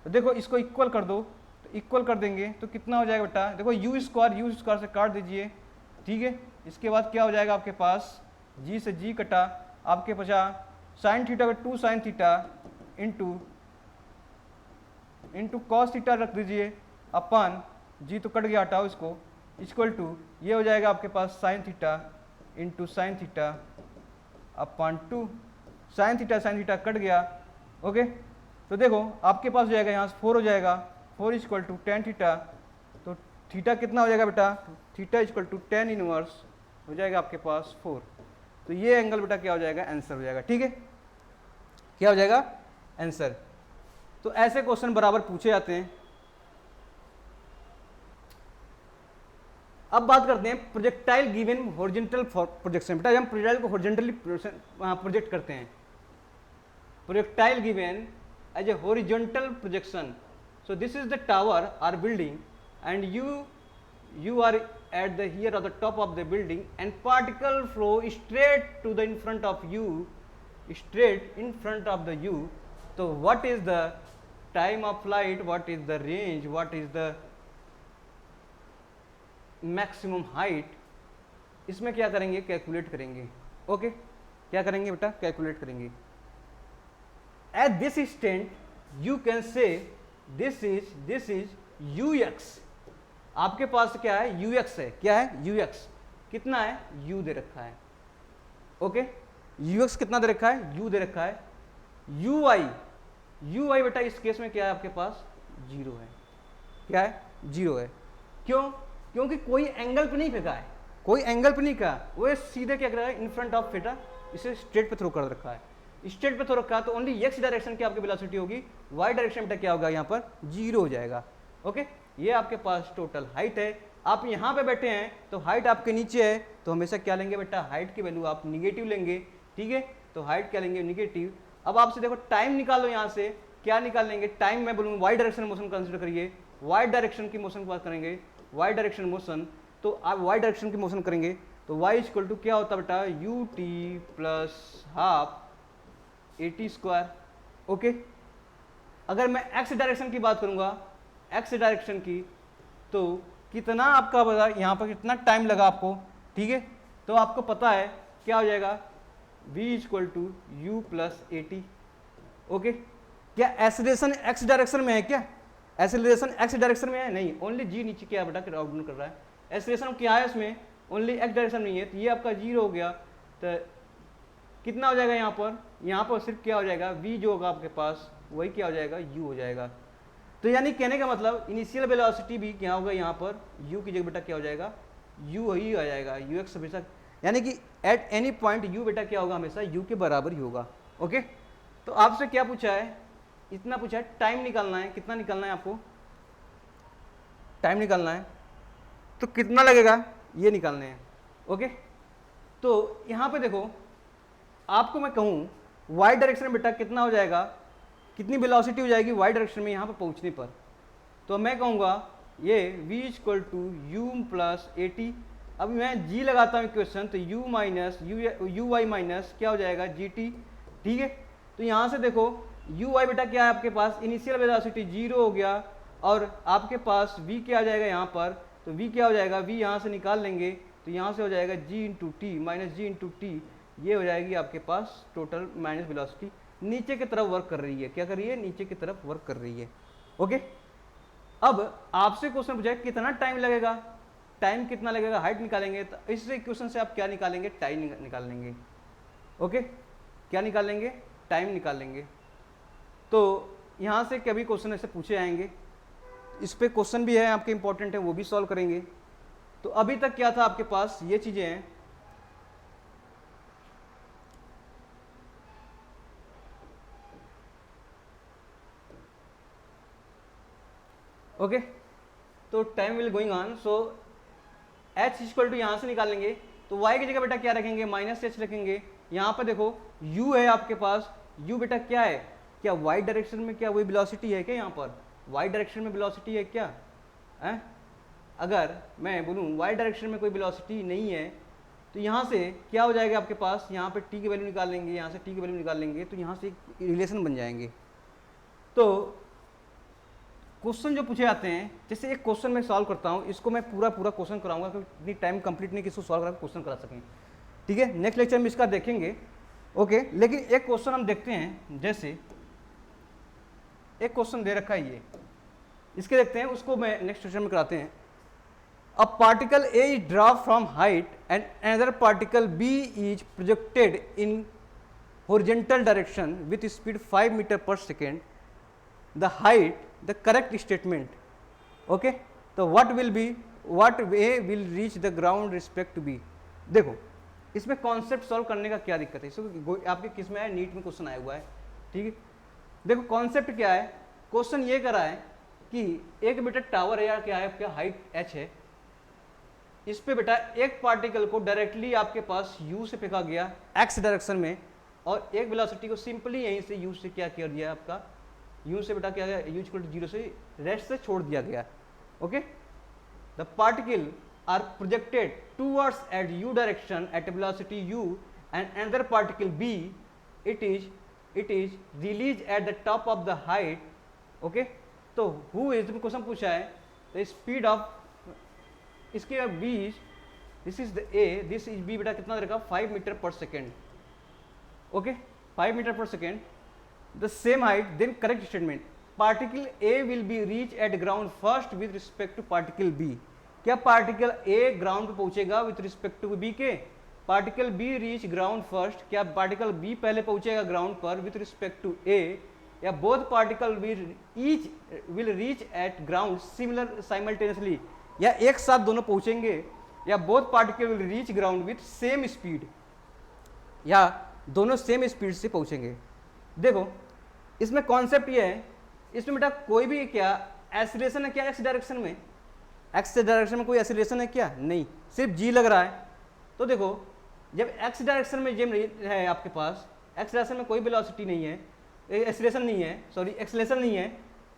तो देखो इसको इक्वल कर दो, तो इक्वल कर देंगे तो कितना हो जाएगा बेटा, देखो यू स्क्वायर से काट दीजिए, ठीक है। इसके बाद क्या हो जाएगा आपके पास, जी से जी कटा, आपके पास साइन थीटा का 2 sine theta into cos theta रख दीजिए अपन जी, तो कट गया, हटाओ इसको, इक्वल टू ये हो जाएगा आपके पास sine theta into sine theta upon 2 sine theta cut गया। ओके, तो देखो आपके पास हो जाएगा यहाँ 4 हो जाएगा, 4 इक्वल टू टेन थीटा, तो थीटा कितना हो जाएगा बेटा, theta equal to tan inverse हो जाएगा आपके पास 4। तो ये एंगल बेटा क्या हो जाएगा, आंसर हो जाएगा। ठीक है, क्या हो जाएगा, आंसर। तो ऐसे क्वेश्चन बराबर पूछे जाते हैं। अब बात करते हैं प्रोजेक्टाइल गिवन हॉरिजॉन्टल प्रोजेक्शन। बेटा हम प्रोजेक्टाइल को हॉरिजॉन्टली प्रोजेक्ट करते हैं, projectile given as a horizontal projection. So this is the tower or building and you are at the here of the top of the building and particle flow straight to the in front of you, straight in front of the you. So what is the time of flight, what is the range, what is the maximum height, इसमें क्या करेंगे, calculate करेंगे। Okay, क्या करेंगे बेटा, calculate करेंगे। At this instant you can say this is ux। आपके पास क्या है, ux है, क्या है, ux कितना है, u दे रखा है। ओके, ux कितना दे रखा है, u दे रखा है। ui बेटा इस केस में क्या है आपके पास, 0 है। क्या है, 0 है। क्यों, क्योंकि कोई एंगल पे नहीं फेंका है, कोई एंगल पे नहीं कहा, वो सीधे क्या कर रहा है, इन फ्रंट ऑफ बेटा इसे स्ट्रेट पे थ्रो कर रखा है, स्ट्रेट पे थ्रो रखा है। तो ओनली x डायरेक्शन की आपकी वेलोसिटी होगी, y डायरेक्शन बेटा क्या होगा, यहाँ पर 0 हो जाएगा। ओके, ये आपके पास टोटल हाइट है। आप यहाँ पे बैठे हैं तो हाइट आपके नीचे है, तो हमेशा क्या लेंगे बेटा, हाइट की वैल्यू आप निगेटिव लेंगे। ठीक है, तो हाइट क्या लेंगे, निगेटिव। अब आपसे देखो टाइम निकालो, यहाँ से क्या निकाल लेंगे, टाइम मैं बोलूँगा वाई डायरेक्शन मोशन कंसिडर करिए, वाई डायरेक्शन की मोशन की बात करेंगे, वाई डायरेक्शन मोशन। तो आप वाई डायरेक्शन की मोशन करेंगे तो वाई इक्वल टू क्या होता है बेटा, यू टी प्लस हाफ ए स्क्वायर। ओके, अगर मैं एक्स डायरेक्शन की बात करूँगा, एक्स डायरेक्शन की, तो कितना आपका बता, यहाँ पर कितना टाइम लगा आपको। ठीक है, तो आपको पता है क्या हो जाएगा, v equal to u plus a t. Okay, क्या एसेलेरेशन एक्स डायरेक्शन में है, क्या एसेलेरेशन एक्स डायरेक्शन में है, नहीं, ओनली जी नीचे क्या बेटा आउटडाउन कर रहा है। एसेलेरेशन क्या है उसमें, ओनली एक्स डायरेक्शन नहीं है, तो ये आपका 0 हो गया। तो कितना हो जाएगा यहाँ पर सिर्फ क्या हो जाएगा, v जो होगा आपके पास वही क्या हो जाएगा, u हो जाएगा। तो यानी कहने का मतलब इनिशियल वेलोसिटी भी क्या होगा, यहाँ पर u की जगह बेटा क्या हो जाएगा, u ही आ जाएगा, ux हमेशा, यानी कि एट एनी पॉइंट u बेटा क्या होगा, हमेशा u के बराबर ही होगा। ओके, तो आपसे क्या पूछा है, इतना पूछा है, टाइम निकालना है। कितना निकालना है आपको, टाइम निकालना है, तो कितना लगेगा ये निकालने हैं। ओके, तो यहाँ पे देखो आपको मैं कहूँ y डायरेक्शन में बेटा कितना हो जाएगा, कितनी वेलोसिटी हो जाएगी y डायरेक्शन में यहाँ पर पहुँचने पर, तो मैं कहूँगा ये v equal to u plus a t. अब मैं g लगाता हूँ इक्वेशन, तो u minus u y minus क्या हो जाएगा, जी टी। ठीक है, तो यहाँ से देखो यू वाई बेटा क्या है आपके पास, इनिशियल वेलोसिटी 0 हो गया, और आपके पास v क्या आ जाएगा यहाँ पर, तो v क्या हो जाएगा, v यहाँ से निकाल लेंगे, तो यहाँ से हो जाएगा g इंटू टी माइनस जी इंटू टी, ये हो जाएगी आपके पास टोटल माइनस वेलोसिटी नीचे की तरफ वर्क कर रही है। क्या कर रही है, नीचे की तरफ वर्क कर रही है। ओके, अब आपसे क्वेश्चन पूछा है कितना टाइम लगेगा, टाइम कितना लगेगा, हाइट निकालेंगे, तो इस क्वेश्चन से आप क्या निकालेंगे, टाइम निकाल लेंगे। ओके, क्या निकाल लेंगे, टाइम निकाल लेंगे। तो यहाँ से कभी क्वेश्चन ऐसे पूछे आएंगे, इस पे क्वेश्चन भी है आपके इंपॉर्टेंट है, वो भी सॉल्व करेंगे। तो अभी तक क्या था आपके पास, ये चीजें हैं। ओके, तो time will going on. So h equal to यहाँ से निकाल लेंगे, तो y की जगह बेटा क्या रखेंगे, माइनस एच रखेंगे। यहाँ पर देखो u है आपके पास, u बेटा क्या है, क्या y डायरेक्शन में क्या वही वेलोसिटी है क्या, यहाँ पर y डायरेक्शन में वेलोसिटी है क्या है? अगर मैं बोलूँ y डायरेक्शन में कोई वेलोसिटी नहीं है, तो यहाँ से क्या हो जाएगा आपके पास, यहाँ पे t की वैल्यू निकाल लेंगे, यहाँ से t की वैल्यू निकाल लेंगे, तो यहाँ से एक रिलेशन बन जाएंगे। तो क्वेश्चन जो पूछे जाते हैं, जैसे एक क्वेश्चन मैं सॉल्व करता हूँ, इसको मैं पूरा क्वेश्चन कराऊंगा, क्योंकि इतनी टाइम कंप्लीट नहीं कि इसको सॉल्व करा क्वेश्चन करा सकें। ठीक है, नेक्स्ट लेक्चर में इसका देखेंगे। ओके, लेकिन एक क्वेश्चन हम देखते हैं, जैसे एक क्वेश्चन दे रखा है ये, इसके देखते हैं, उसको मैं नेक्स्ट लेक्चर में कराते हैं। A particle A is drop from height and another particle B is projected in horizontal direction with speed 5 metre per second, the height, the correct statement. Okay, तो what A will reach the ground respect to B. देखो इसमें concept solve करने का क्या दिक्कत है, इसमें आपके किस में है, नीट में क्वेश्चन आया हुआ है, ठीक है। देखो कॉन्सेप्ट क्या है, क्वेश्चन ये करा है कि एक बेटा टावर है या क्या है, क्या हाइट h है, इस पे बेटा एक पार्टिकल को डायरेक्टली आपके पास u से फेंका गया x डायरेक्शन में, और एक वेलोसिटी को सिंपली यहीं से u से क्या किया गया, आपका u से बेटा क्या गया, u इक्वल टू 0 से रेस्ट से छोड़ दिया गया, okay. The particle are projected towards at u direction at velocity u and another particle b, it is release at the top of the height, okay. तो हु इज क्वेश्चन पूछा है, the speed of इसके b, this is the a, this is b, बेटा कितना रहेगा 5 metre per second, okay 5 metre per second. The same height, then correct statement, particle a will be reach at ground first with respect to particle b। क्या particle a ground पे पहुंचेगा with respect to b के, particle b reach ground first, क्या particle b पहले पहुंचेगा ground पर with respect to a, या both particle will reach at ground similar simultaneously, या एक साथ दोनों पहुंचेंगे, या both particle will reach ground with same speed, या दोनों सेम स्पीड से पहुंचेंगे। देखो इसमें कॉन्सेप्ट ये है, इसमें बेटा कोई भी क्या एक्सीलरेशन है क्या एक्स डायरेक्शन में, एक्स डायरेक्शन में कोई एक्सीलरेशन है क्या, नहीं, सिर्फ जी लग रहा है। तो देखो जब एक्स डायरेक्शन में जिम है आपके पास, एक्स डायरेक्शन में कोई वेलोसिटी नहीं है, एक्सीलरेशन नहीं है, सॉरी एक्सीलरेशन नहीं है,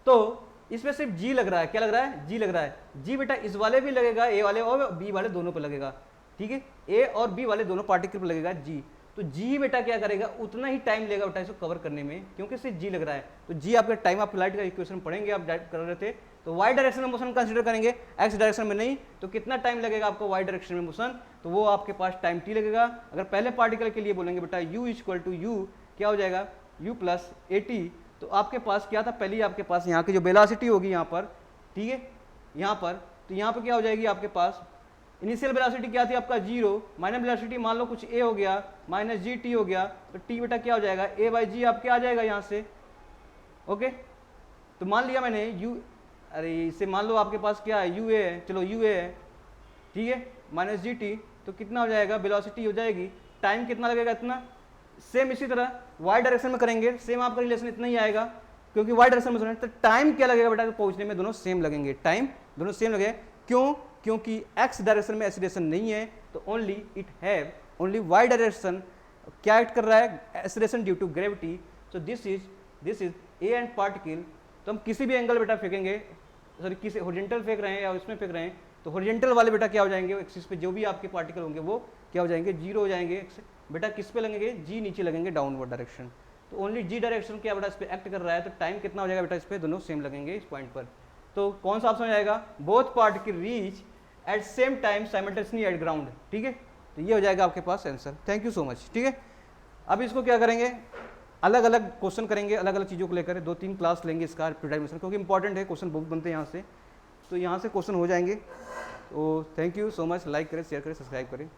तो इसमें सिर्फ जी लग रहा है, क्या लग रहा है, जी लग रहा है। जी बेटा इस वाले भी लगेगा, ए वाले और बी वाले दोनों पे लगेगा, ठीक है, ए और बी वाले दोनों पार्टिकल पे लगेगा जी। तो जी बेटा क्या करेगा, उतना ही टाइम लेगा बेटा इसको कवर करने में, क्योंकि सिर्फ जी लग रहा है। तो जी आपका टाइम ऑफ फ्लाइट का इक्वेशन पढ़ेंगे, आप कर रहे थे, तो वाई डायरेक्शन में मोशन कंसीडर करेंगे, एक्स डायरेक्शन में नहीं। तो कितना टाइम लगेगा आपको वाई डायरेक्शन में मोशन, तो वो आपके पास टाइम टी लगेगा। अगर पहले पार्टिकल के लिए बोलेंगे बेटा u इक्वल टू यू क्या हो जाएगा, u प्लस ए टी, तो आपके पास क्या था, पहले आपके पास यहाँ की जो वेलोसिटी होगी यहाँ पर, ठीक है, यहाँ पर, तो यहाँ पर क्या हो जाएगी आपके पास, इनिशियल वेलोसिटी क्या थी आपका 0, माइनस वेलोसिटी मान लो कुछ a हो गया, माइनस जी टी हो गया, तो t बेटा क्या हो जाएगा, a बाई जी आपके आ जाएगा यहाँ से, ओके। तो मान लिया मैंने u, अरे इसे मान लो आपके पास क्या है, u a है, चलो u a है, ठीक है, माइनस जी टी, तो कितना हो जाएगा, वेलोसिटी हो जाएगी, टाइम कितना लगेगा, इतना। सेम इसी तरह y डायरेक्शन में करेंगे, सेम आपका रिलेशन इतना ही आएगा, क्योंकि y डायरेक्शन में तो टाइम क्या लगेगा बेटा, पहुंचने में दोनों सेम लगेंगे, टाइम दोनों सेम लगेगा। क्यों, क्योंकि x डायरेक्शन में एक्सीलरेशन नहीं है, तो only it have only y direction क्या एक्ट कर रहा है, acceleration due to gravity. So this is a and particle, तो हम किसी भी एंगल बेटा फेंकेंगे, सॉरी किसी हॉरिजॉन्टल फेंक रहे हैं या उसमें फेंक रहे हैं, तो हॉरिजॉन्टल वाले बेटा क्या हो जाएंगे, एक्सिस पे जो भी आपके पार्टिकल होंगे वो क्या हो जाएंगे, जीरो हो जाएंगे। बेटा किस पे लगेंगे, जी नीचे लगेंगे, डाउनवर्ड डायरेक्शन। तो ओनली जी डायरेक्शन क्या बेटा इस पे एक्ट कर रहा है, तो टाइम कितना हो जाएगा बेटा, इस पे दोनों सेम लगेंगे इस पॉइंट पर। तो कौन सा ऑप्शन हो जाएगा, both particle reach at same time simultaneously at ground, ठीक है। तो ये हो जाएगा आपके पास answer. Thank you so much, ठीक है। अब इसको क्या करेंगे, अलग अलग क्वेश्चन करेंगे, अलग अलग चीज़ों को लेकर 2-3 क्लास लेंगे इसका प्रीडायमेंशन, क्योंकि इंपॉर्टेंट है, क्वेश्चन बहुत बनते हैं यहाँ से, तो यहाँ से क्वेश्चन हो जाएंगे। तो thank you so much, like करें, शेयर करें, सब्सक्राइब करें।